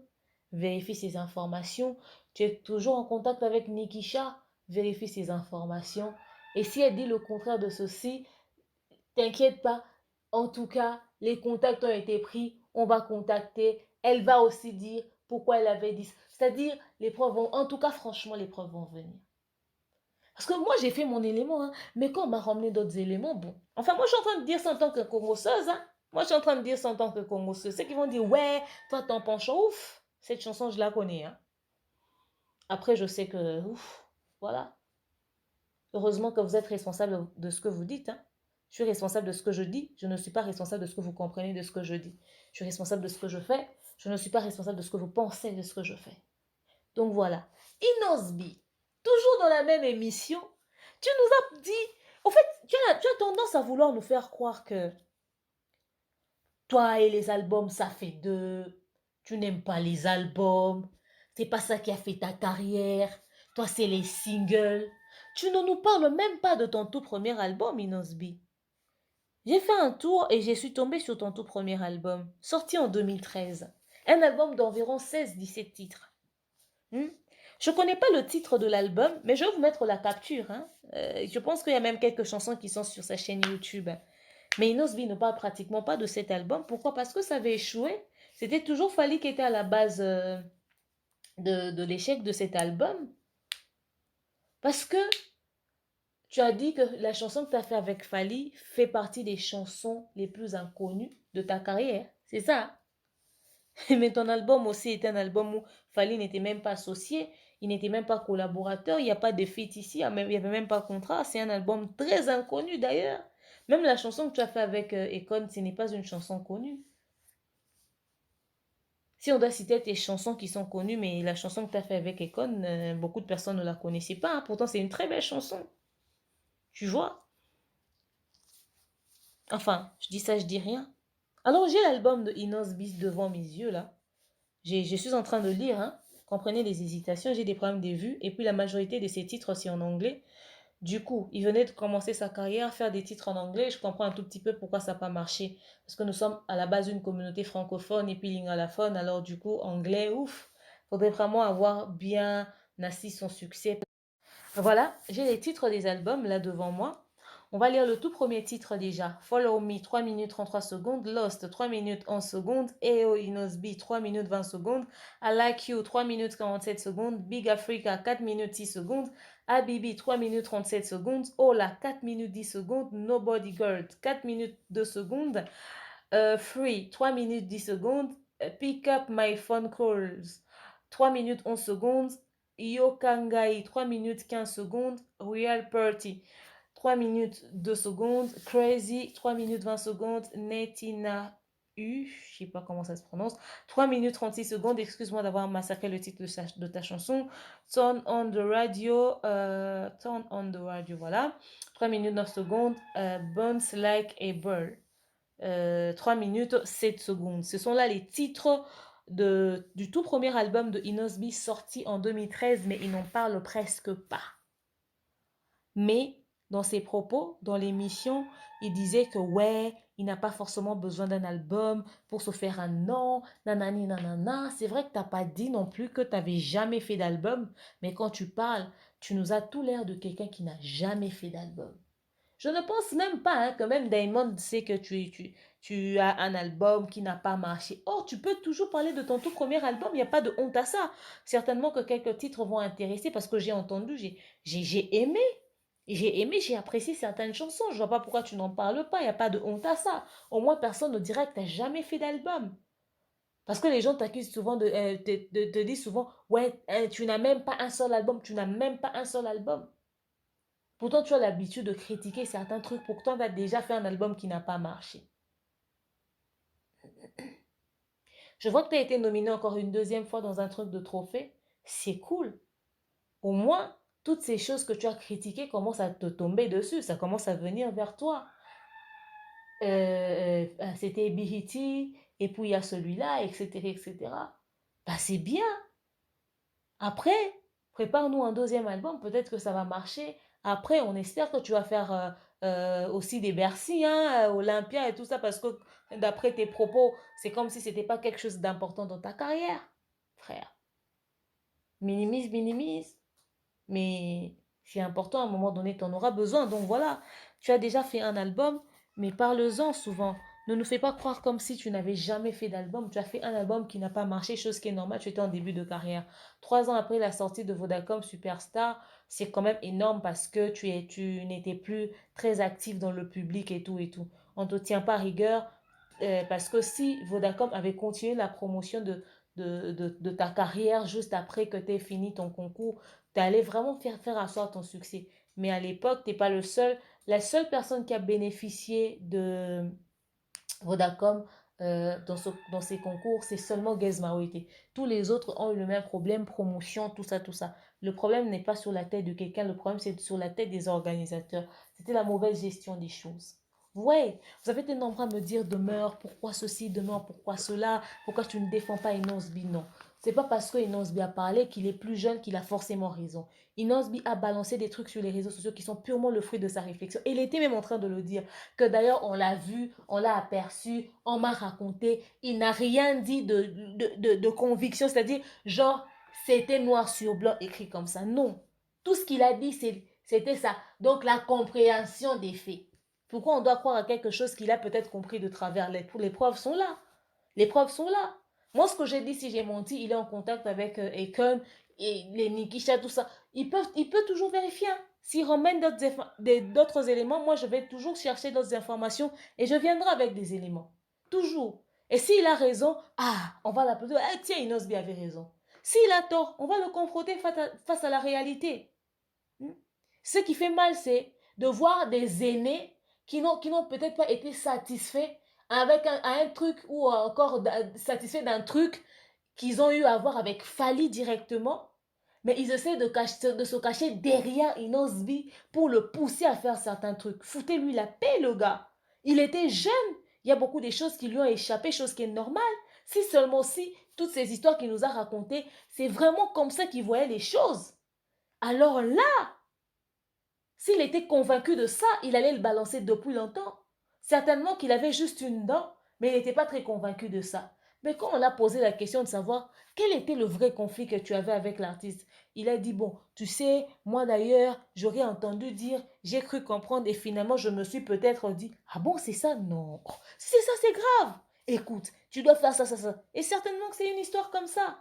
Vérifie ses informations. Tu es toujours en contact avec Nikisha? Vérifie ses informations. Et si elle dit le contraire de ceci, t'inquiète pas. En tout cas, les contacts ont été pris. On va contacter. Elle va aussi dire pourquoi elle avait dit. C'est-à-dire, les preuves vont... En tout cas, franchement, les preuves vont venir. Parce que moi, j'ai fait mon élément, hein, mais quand on m'a ramené d'autres éléments, bon. Enfin, moi, je suis en train de dire ça en tant que congosseuse, hein. Moi, je suis en train de dire ça en tant que congosseuse. Ceux qui vont dire, ouais, toi, ton penchant, ouf, cette chanson, je la connais, hein. Après, je sais que, ouf, voilà. Heureusement que vous êtes responsable de ce que vous dites, hein. Je suis responsable de ce que je dis. Je ne suis pas responsable de ce que vous comprenez de ce que je dis. Je suis responsable de ce que je fais. Je ne suis pas responsable de ce que vous pensez de ce que je fais. Donc voilà. Inosbi, toujours dans la même émission, tu nous as dit, au fait, tu as tendance à vouloir nous faire croire que toi et les albums, ça fait deux. Tu n'aimes pas les albums. C'est pas ça qui a fait ta carrière. Toi, c'est les singles. Tu ne nous parles même pas de ton tout premier album, Inosbi. J'ai fait un tour et je suis tombée sur ton tout premier album, sorti en 2013. Un album d'environ 16-17 titres. Hmm? Je ne connais pas le titre de l'album, mais je vais vous mettre la capture, hein. Je pense qu'il y a même quelques chansons qui sont sur sa chaîne YouTube. Mais Inosbi ne parle pratiquement pas de cet album. Pourquoi? Parce que ça avait échoué. C'était toujours Fally qui était à la base de l'échec de cet album. Parce que tu as dit que la chanson que tu as fait avec Fally fait partie des chansons les plus inconnues de ta carrière. C'est ça? Mais ton album aussi est un album où Fally n'était même pas associé, il n'était même pas collaborateur, il n'y a pas de feat ici, il n'y avait même pas de contrat. C'est un album très inconnu d'ailleurs. Même la chanson que tu as fait avec Akon, ce n'est pas une chanson connue. Si on doit citer tes chansons qui sont connues, mais la chanson que tu as fait avec Akon, beaucoup de personnes ne la connaissaient pas, hein. Pourtant, c'est une très belle chanson. Tu vois? Enfin, je dis ça, je dis rien. Alors, j'ai l'album de Inos Bis devant mes yeux, là. Je suis en train de lire, hein. Comprenez les hésitations, j'ai des problèmes de vue. Et puis, la majorité de ces titres, c'est en anglais. Du coup, il venait de commencer sa carrière, faire des titres en anglais. Je comprends un tout petit peu pourquoi ça n'a pas marché. Parce que nous sommes à la base une communauté francophone et puis lingalaphone. Alors, du coup, anglais, ouf. Faudrait vraiment avoir bien assis son succès. Voilà, j'ai les titres des albums là devant moi. On va lire le tout premier titre déjà. Follow Me, 3 minutes 33 secondes. Lost, 3 minutes 11 secondes. EO Inosbi, 3 minutes 20 secondes. I Like You, 3 minutes 47 secondes. Big Africa, 4 minutes 6 secondes. Habibi, 3 minutes 37 secondes. Ola, 4 minutes 10 secondes. Nobody Girl, 4 minutes 2 secondes. Free, 3 minutes 10 secondes. Pick Up My Phone Calls, 3 minutes 11 secondes. Yokangai, 3 minutes 15 secondes. Real Party, 3 minutes 2 secondes. Crazy, 3 minutes 20 secondes. Netina je sais pas comment ça se prononce. 3 minutes 36 secondes. Excuse-moi d'avoir massacré le titre de ta chanson. Turn on the radio, voilà. 3 minutes 9 secondes. Bounce like a bird. 3 minutes 7 secondes. Ce sont là les titres du tout premier album de Inosby sorti en 2013, mais il n'en parle presque pas. Mais dans ses propos, dans l'émission, il disait que ouais, il n'a pas forcément besoin d'un album pour se faire un nom, nanani nanana. C'est vrai que tu n'as pas dit non plus que tu n'avais jamais fait d'album, mais quand tu parles, tu nous as tout l'air de quelqu'un qui n'a jamais fait d'album. Je ne pense même pas hein, que même Diamond sait que tu as un album qui n'a pas marché. Or, tu peux toujours parler de ton tout premier album, il n'y a pas de honte à ça. Certainement que quelques titres vont intéresser parce que j'ai entendu, j'ai aimé. J'ai aimé, j'ai apprécié certaines chansons. Je vois pas pourquoi tu n'en parles pas, il n'y a pas de honte à ça. Au moins, personne ne dira que tu n'as jamais fait d'album. Parce que les gens t'accusent souvent te disent souvent, ouais, tu n'as même pas un seul album, tu n'as même pas un seul album. Pourtant, tu as l'habitude de critiquer certains trucs. Pourtant, tu as déjà fait un album qui n'a pas marché. Je vois que tu as été nominé encore une deuxième fois dans un truc de trophée. C'est cool. Au moins, toutes ces choses que tu as critiquées commencent à te tomber dessus. Ça commence à venir vers toi. C'était Bihiti, et puis il y a celui-là, etc., etc. Bah, c'est bien. Après, prépare-nous un deuxième album, peut-être que ça va marcher. Après, on espère que tu vas faire aussi des Bercy, hein, Olympia et tout ça, parce que d'après tes propos, c'est comme si c'était pas quelque chose d'important dans ta carrière, frère. Minimise, minimise. Mais c'est important, à un moment donné, tu en auras besoin. Donc voilà, tu as déjà fait un album, mais parle-en souvent. Ne nous fais pas croire comme si tu n'avais jamais fait d'album. Tu as fait un album qui n'a pas marché, chose qui est normale, tu étais en début de carrière. 3 ans après la sortie de Vodacom Superstar, c'est quand même énorme parce que tu n'étais plus très actif dans le public et tout et tout. On ne te tient pas rigueur parce que si Vodacom avait continué la promotion de ta carrière juste après que tu aies fini ton concours, tu allais vraiment faire asseoir ton succès. Mais à l'époque, tu n'es pas le seul. La seule personne qui a bénéficié de Vodacom dans ces concours, c'est seulement Gez Maruité. Tous les autres ont eu le même problème, promotion, tout ça, tout ça. Le problème n'est pas sur la tête de quelqu'un, le problème c'est sur la tête des organisateurs. C'était la mauvaise gestion des choses. Ouais, vous avez été nombreux à me dire demeure, pourquoi ceci, demeure, pourquoi cela, pourquoi tu ne défends pas Inosbi, non. C'est pas parce que Inosbi a parlé qu'il est plus jeune qu'il a forcément raison. Inosbi a balancé des trucs sur les réseaux sociaux qui sont purement le fruit de sa réflexion. Et il était même en train de le dire, que d'ailleurs on l'a vu, on l'a aperçu, on m'a raconté. Il n'a rien dit de conviction, c'est-à-dire genre c'était noir sur blanc écrit comme ça. Non, tout ce qu'il a dit c'était ça. Donc la compréhension des faits. Pourquoi on doit croire à quelque chose qu'il a peut-être compris de travers les preuves sont là. Les preuves sont là. Moi, ce que j'ai dit, si j'ai menti, il est en contact avec Econ et les Nikisha, tout ça. Il peut toujours vérifier. Hein. S'il ramène d'autres éléments, moi, je vais toujours chercher d'autres informations et je viendrai avec des éléments. Toujours. Et s'il a raison, on va l'appeler. Ah, tiens, Inosbi avait raison. S'il a tort, on va le confronter face à la réalité. Hmm? Ce qui fait mal, c'est de voir des aînés qui n'ont peut-être pas été satisfaits avec un truc ou encore satisfaits d'un truc qu'ils ont eu à voir avec Fali directement, mais ils essaient de se cacher derrière Inosbi pour le pousser à faire certains trucs. Foutez-lui la paix, le gars. Il était jeune. Il y a beaucoup de choses qui lui ont échappé, chose qui est normale. Si seulement si toutes ces histoires qu'il nous a racontées, c'est vraiment comme ça qu'il voyait les choses. Alors là, s'il était convaincu de ça, il allait le balancer depuis longtemps. Certainement qu'il avait juste une dent, mais il n'était pas très convaincu de ça. Mais quand on a posé la question de savoir quel était le vrai conflit que tu avais avec l'artiste, il a dit, bon, tu sais, moi d'ailleurs, j'aurais entendu dire, j'ai cru comprendre et finalement je me suis peut-être dit, ah bon, c'est ça? Non. Oh, si c'est ça, c'est grave. Écoute, tu dois faire ça, ça, ça. Et certainement que c'est une histoire comme ça.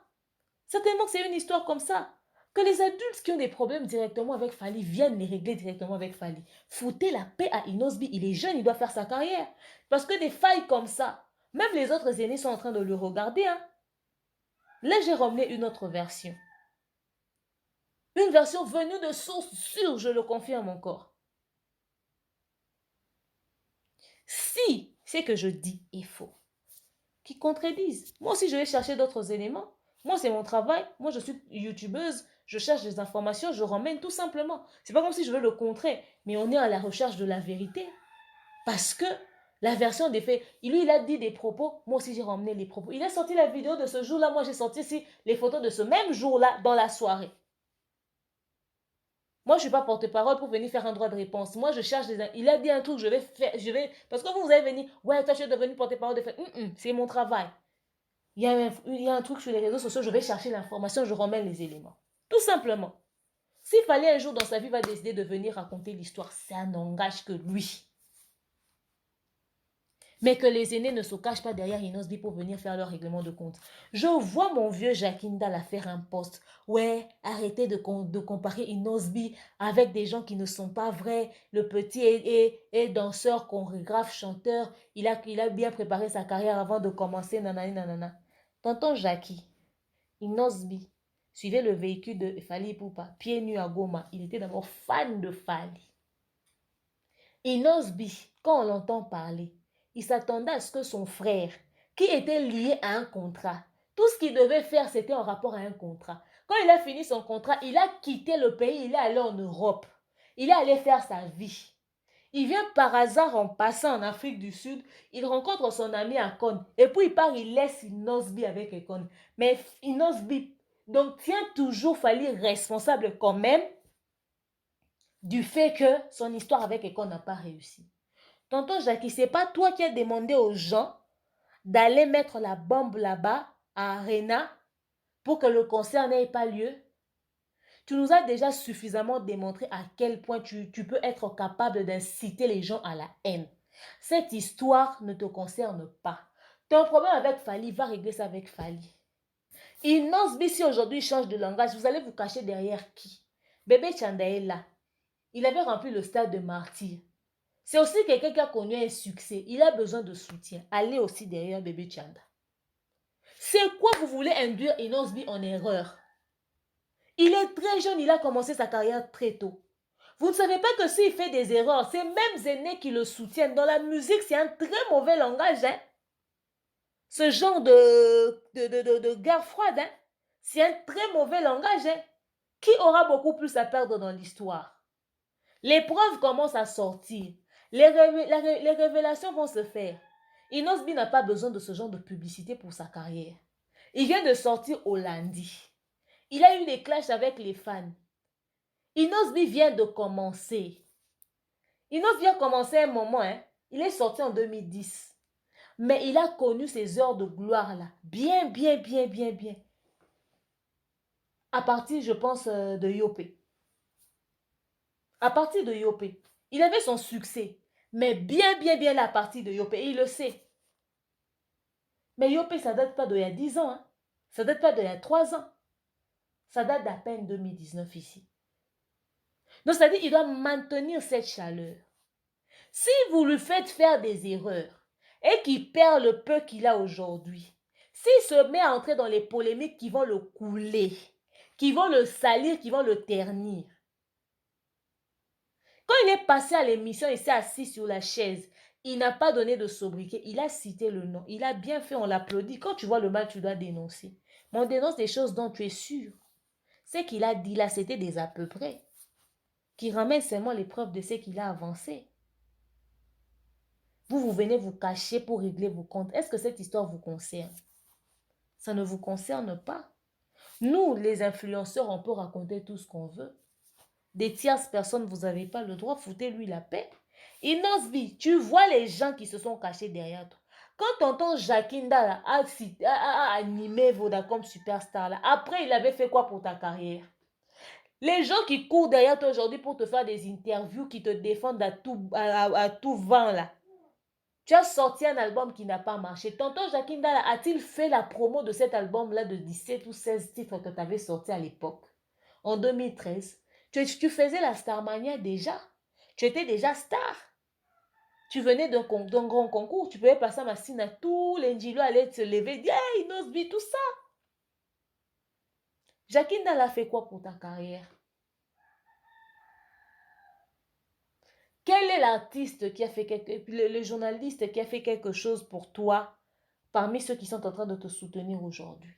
Certainement que c'est une histoire comme ça. Que les adultes qui ont des problèmes directement avec Fali viennent les régler directement avec Fali. Foutez la paix à Inosbi. Il est jeune, il doit faire sa carrière. Parce que des failles comme ça, même les autres aînés sont en train de le regarder. Hein. Là, j'ai ramené une autre version. Une version venue de sources sûres, je le confirme encore. Si ce que je dis est faux, qui contredisent. Moi aussi, je vais chercher d'autres éléments. Moi, c'est mon travail. Moi, je suis youtubeuse. Je cherche des informations, je ramène tout simplement. C'est pas comme si je veux le contrer, mais on est à la recherche de la vérité. Parce que la version des faits, lui, il a dit des propos, moi aussi j'ai ramené les propos. Il a sorti la vidéo de ce jour-là, moi j'ai sorti ici les photos de ce même jour-là dans la soirée. Moi, je ne suis pas porte-parole pour venir faire un droit de réponse. Moi, je cherche des... Il a dit un truc, je vais faire... Parce que vous allez venir, ouais, toi, tu es devenu porte-parole de fait. C'est mon travail. Il y a un truc sur les réseaux sociaux, je vais chercher l'information, je remets les éléments. Tout simplement. S'il fallait un jour dans sa vie, il va décider de venir raconter l'histoire, ça n'engage que lui. Mais que les aînés ne se cachent pas derrière Inosbi pour venir faire leur règlement de compte. Je vois mon vieux Jacinda la faire un post. Ouais, arrêtez de comparer Inosbi avec des gens qui ne sont pas vrais. Le petit est danseur, chorégraphe, chanteur. Il a bien préparé sa carrière avant de commencer. Nanani, nanana. Tonton Jackie, Inosbi, suivait le véhicule de Fally Ipupa, pieds nus à Goma. Il était d'abord fan de Fally. Inosbi, quand on l'entend parler, il s'attendait à ce que son frère, qui était lié à un contrat, tout ce qu'il devait faire, c'était en rapport à un contrat. Quand il a fini son contrat, il a quitté le pays, il est allé en Europe. Il est allé faire sa vie. Il vient par hasard en passant en Afrique du Sud, il rencontre son ami Akon, et puis il part, il laisse Inosbi avec Akon. Mais Inosbi, donc tient toujours Fally responsable quand même du fait que son histoire avec Akon n'a pas réussi. Tonton Jackie, c'est pas toi qui as demandé aux gens d'aller mettre la bombe là-bas, à Arena, pour que le concert n'ait pas lieu. Tu nous as déjà suffisamment démontré à quel point tu peux être capable d'inciter les gens à la haine. Cette histoire ne te concerne pas. Tu as un problème avec Fally, va régler ça avec Fally. Inosbi, si aujourd'hui change de langage, vous allez vous cacher derrière qui? Bébé Chanda est là. Il avait rempli le stade de martyr. C'est aussi quelqu'un qui a connu un succès. Il a besoin de soutien. Allez aussi derrière bébé Chanda. C'est quoi vous voulez induire Inosbi en erreur? Il est très jeune, il a commencé sa carrière très tôt. Vous ne savez pas que s'il fait des erreurs, ces mêmes aînés qui le soutiennent. Dans la musique, c'est un très mauvais langage. Hein? Ce genre de guerre froide, hein? C'est un très mauvais langage. Hein? Qui aura beaucoup plus à perdre dans l'histoire? Les preuves commencent à sortir. Les révélations vont se faire. Inosbi n'a pas besoin de ce genre de publicité pour sa carrière. Il vient de sortir au lundi. Il a eu des clashs avec les fans. Inosbi vient de commencer. Inosbi vient de commencer un moment. Hein. Il est sorti en 2010. Mais il a connu ses heures de gloire là. Bien, bien, bien, bien, bien. À partir, je pense, de Yopé. À partir de Yopé. Il avait son succès. Mais bien, bien, bien la partie de Yopé. Et il le sait. Mais Yopé, ça date pas d'il y a 10 ans. Hein. Ça date pas d'il y a 3 ans. Ça date d'à peine 2019 ici. Donc, c'est-à-dire qu'il doit maintenir cette chaleur. Si vous lui faites faire des erreurs et qu'il perd le peu qu'il a aujourd'hui, s'il se met à entrer dans les polémiques qui vont le couler, qui vont le salir, qui vont le ternir. Quand il est passé à l'émission, il s'est assis sur la chaise. Il n'a pas donné de sobriquet. Il a cité le nom. Il a bien fait, on l'applaudit. Quand tu vois le mal, tu dois dénoncer. Mais on dénonce des choses dont tu es sûr. Ce qu'il a dit là, c'était des à peu près. Qui ramène seulement les preuves de ce qu'il a avancé. Vous venez vous cacher pour régler vos comptes. Est-ce que cette histoire vous concerne? Ça ne vous concerne pas. Nous, les influenceurs, on peut raconter tout ce qu'on veut. Des tierces personnes, vous n'avez pas le droit, foutez-lui la paix. Inosbi, tu vois les gens qui se sont cachés derrière toi. Quand tonton Jacinda a animé Vodacom Superstar, là, après, il avait fait quoi pour ta carrière? Les gens qui courent derrière toi aujourd'hui pour te faire des interviews, qui te défendent à tout vent, là. Tu as sorti un album qui n'a pas marché. Tonton Jacinda a-t-il fait la promo de cet album-là de 17 ou 16 titres que tu avais sorti à l'époque? En 2013, tu faisais la Starmania déjà. Tu étais déjà star. Tu venais d'un grand concours. Tu pouvais passer à Massina. Tous les Njilo allaient se lever. Dire, hey, Inosbi, tout ça. Jacinda a fait quoi pour ta carrière? Quel est l'artiste qui a fait le journaliste qui a fait quelque chose pour toi parmi ceux qui sont en train de te soutenir aujourd'hui.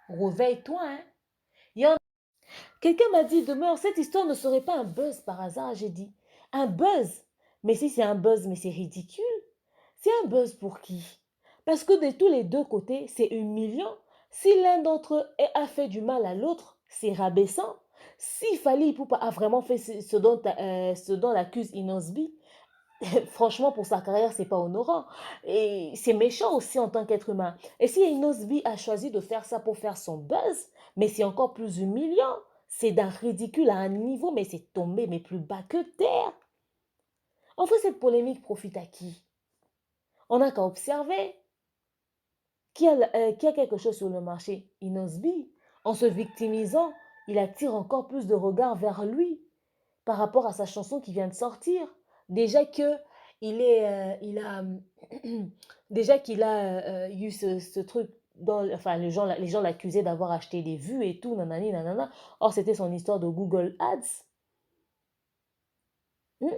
Réveille-toi, hein. Il y en... Quelqu'un m'a dit, demain, cette histoire ne serait pas un buzz par hasard. J'ai dit, un buzz? Mais si c'est un buzz, mais c'est ridicule. C'est un buzz pour qui? Parce que de tous les deux côtés, c'est humiliant. Si l'un d'entre eux a fait du mal à l'autre, c'est rabaissant. Si Fally Ipupa a vraiment fait ce dont l'accuse Inosbi, franchement, pour sa carrière, c'est pas honorant. Et c'est méchant aussi en tant qu'être humain. Et si Inosbi a choisi de faire ça pour faire son buzz, mais c'est encore plus humiliant. C'est d'un ridicule à un niveau, mais c'est tombé mais plus bas que terre. En fait, cette polémique profite à qui? On n'a qu'à observer. Qui a quelque chose sur le marché? Inosbi. En se victimisant, il attire encore plus de regards vers lui par rapport à sa chanson qui vient de sortir. Déjà que il a, déjà qu'il a eu ce truc, enfin les gens l'accusaient d'avoir acheté des vues et tout, nanani, nanana. Or, c'était son histoire de Google Ads. Hmm.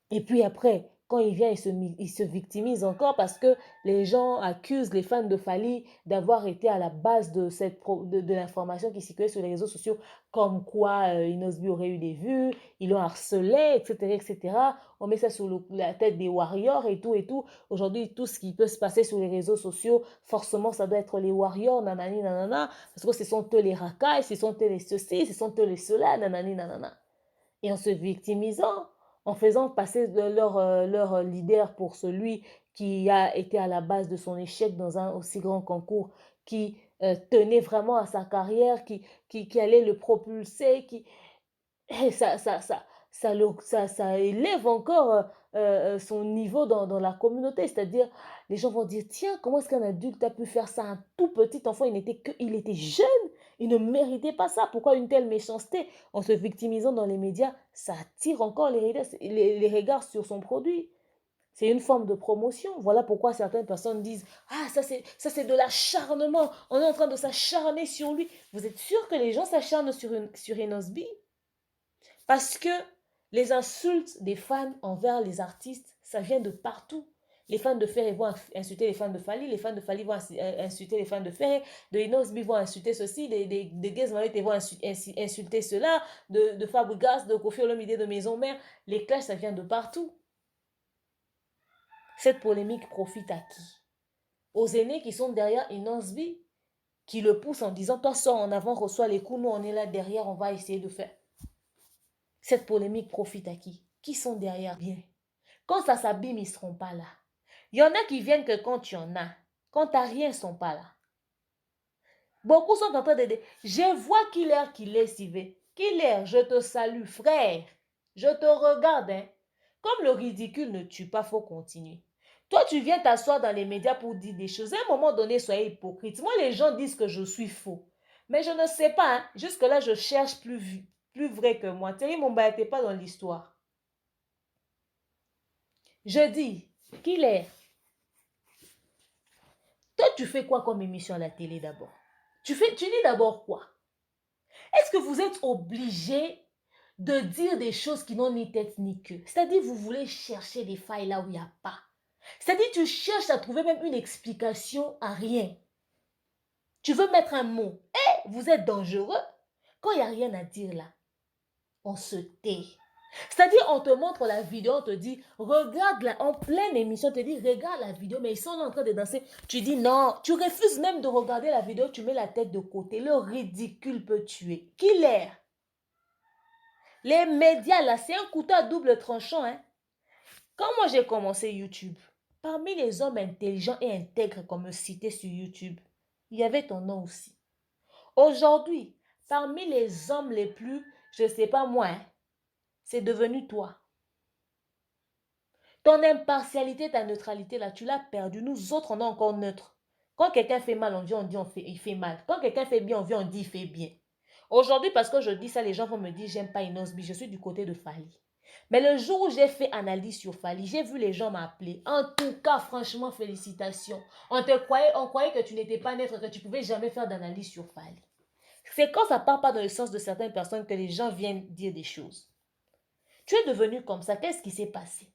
Et puis après, quand il vient, il se victimise encore parce que les gens accusent les fans de Fally d'avoir été à la base de, de l'information qui circulait sur les réseaux sociaux, comme quoi Inosbi aurait eu des vues, ils l'ont harcelé, etc., etc. On met ça sur la tête des warriors et tout et tout. Aujourd'hui, tout ce qui peut se passer sur les réseaux sociaux, forcément, ça doit être les warriors, nanani, nanana, parce que ce sont eux les racailles, ce sont eux les ceci, ce sont eux les cela, nanani, nanana. Et en se victimisant, en faisant passer leur leader pour celui qui a été à la base de son échec dans un aussi grand concours, qui tenait vraiment à sa carrière, qui allait le propulser, et ça élève encore son niveau dans la communauté. C'est-à-dire, les gens vont dire, tiens, comment est-ce qu'un adulte a pu faire ça à un tout petit enfant? Il était jeune, il ne méritait pas ça. Pourquoi une telle méchanceté? En se victimisant dans les médias, ça attire encore les regards sur son produit. C'est une forme de promotion. Voilà pourquoi certaines personnes disent, ah, ça c'est de l'acharnement. On est en train de s'acharner sur lui. Vous êtes sûr que les gens s'acharnent sur Enosbi? Parce que les insultes des fans envers les artistes, ça vient de partout. Les fans de Ferré vont insulter les fans de Fally, les fans de Fally vont insulter les fans de Ferré, de Inosbi vont insulter ceci, de Gez Mayotte vont insulter cela, de Fabregas, de Kofi Olomide, de Maison Mère. Les clashs, ça vient de partout. Cette polémique profite à qui? Aux aînés qui sont derrière Inosbi, qui le poussent en disant, toi sors en avant, reçois les coups, nous on est là derrière, on va essayer de faire. Cette polémique profite à qui? Qui sont derrière? Bien. Quand ça s'abîme, ils ne seront pas là. Il y en a qui viennent que quand tu en as. Quand tu n'as rien, ils ne sont pas là. Beaucoup sont en train de dire, je vois qu'il est Sivé. Killer, je te salue, frère. Je te regarde. Hein. Comme le ridicule ne tue pas, il faut continuer. Toi, tu viens t'asseoir dans les médias pour dire des choses. À un moment donné, soyez hypocrite. Moi, les gens disent que je suis faux. Mais je ne sais pas. Hein. Jusque-là, je cherche plus vrai que moi. Thierry Momba n'était pas dans l'histoire. Je dis, Killer, toi, tu fais quoi comme émission à la télé d'abord? Tu dis d'abord quoi? Est-ce que vous êtes obligé de dire des choses qui n'ont ni tête ni queue? C'est-à-dire, vous voulez chercher des failles là où il n'y a pas. C'est-à-dire, tu cherches à trouver même une explication à rien. Tu veux mettre un mot. Eh, vous êtes dangereux. Quand il n'y a rien à dire là, on se tait. C'est-à-dire, on te montre la vidéo, on te dit, regarde là, en pleine émission, on te dit, regarde la vidéo, mais ils sont en train de danser. Tu dis non, tu refuses même de regarder la vidéo, tu mets la tête de côté. Le ridicule peut tuer. Qui l'est? Les médias là, c'est un couteau à double tranchant. Hein? Quand moi j'ai commencé YouTube, parmi les hommes intelligents et intègres qu'on me citait sur YouTube, il y avait ton nom aussi. Aujourd'hui, parmi les hommes les plus, je ne sais pas moi, hein, c'est devenu toi. Ton impartialité, ta neutralité, là, tu l'as perdu. Nous autres, on est encore neutres. Quand quelqu'un fait mal, on dit, il fait mal. Quand quelqu'un fait bien, on dit, il fait bien. Aujourd'hui, parce que je dis ça, les gens vont me dire, j'aime pas Inosbi, je suis du côté de Fally. Mais le jour où j'ai fait analyse sur Fally, j'ai vu les gens m'appeler. En tout cas, franchement, félicitations. On croyait que tu n'étais pas neutre, que tu ne pouvais jamais faire d'analyse sur Fally. C'est quand ça ne part pas dans le sens de certaines personnes que les gens viennent dire des choses. Tu es devenu comme ça, qu'est-ce qui s'est passé?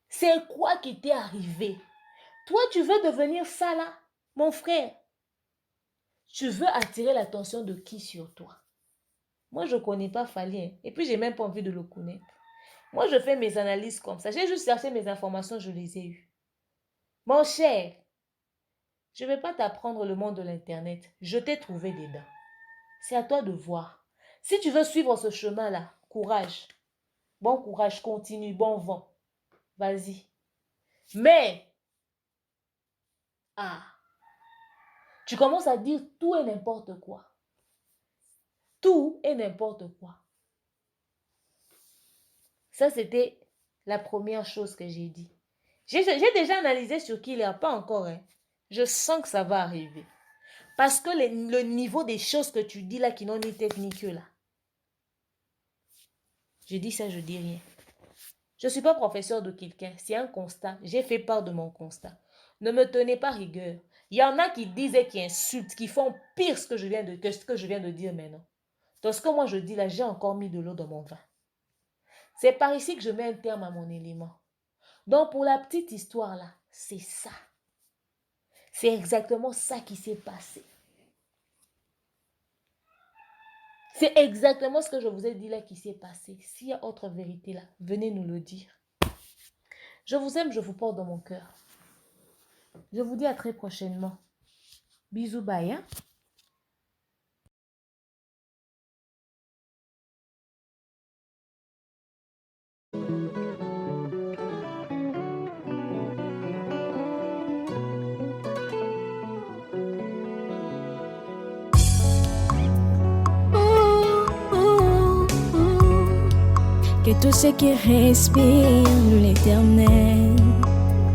C'est quoi qui t'est arrivé? Toi, tu veux devenir ça là, mon frère. Tu veux attirer l'attention de qui sur toi? Moi, je ne connais pas Fally, hein. Et puis, je n'ai même pas envie de le connaître. Moi, je fais mes analyses comme ça. J'ai juste cherché mes informations, je les ai eues. Mon cher, je ne vais pas t'apprendre le monde de l'Internet. Je t'ai trouvé dedans. C'est à toi de voir. Si tu veux suivre ce chemin-là, courage. Bon courage, continue, bon vent. Vas-y. Mais, tu commences à dire tout et n'importe quoi. Tout et n'importe quoi. Ça, c'était la première chose que j'ai dit. J'ai déjà analysé sur qui il n'y a pas encore. Hein. Je sens que ça va arriver. Parce que le niveau des choses que tu dis là qui n'ont ni tête ni queue là. Je dis ça, je dis rien. Je ne suis pas professeur de quelqu'un. C'est un constat. J'ai fait part de mon constat. Ne me tenez pas rigueur. Il y en a qui disent et qui insultent, qui font pire que ce que je viens de dire maintenant. Donc ce que moi je dis là, j'ai encore mis de l'eau dans mon vin. C'est par ici que je mets un terme à mon élément. Donc pour la petite histoire là, c'est ça. C'est exactement ça qui s'est passé. C'est exactement ce que je vous ai dit là qui s'est passé. S'il y a autre vérité là, venez nous le dire. Je vous aime, je vous porte dans mon cœur. Je vous dis à très prochainement. Bisous, bye. Hein? Que tout ce qui respire l'éternel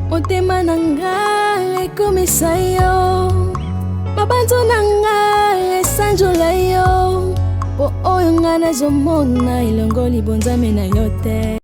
motema nanga ekomisa yo mabanzo nanga esanjola yo po oyo nga nazomona elongo libonzame na yo te.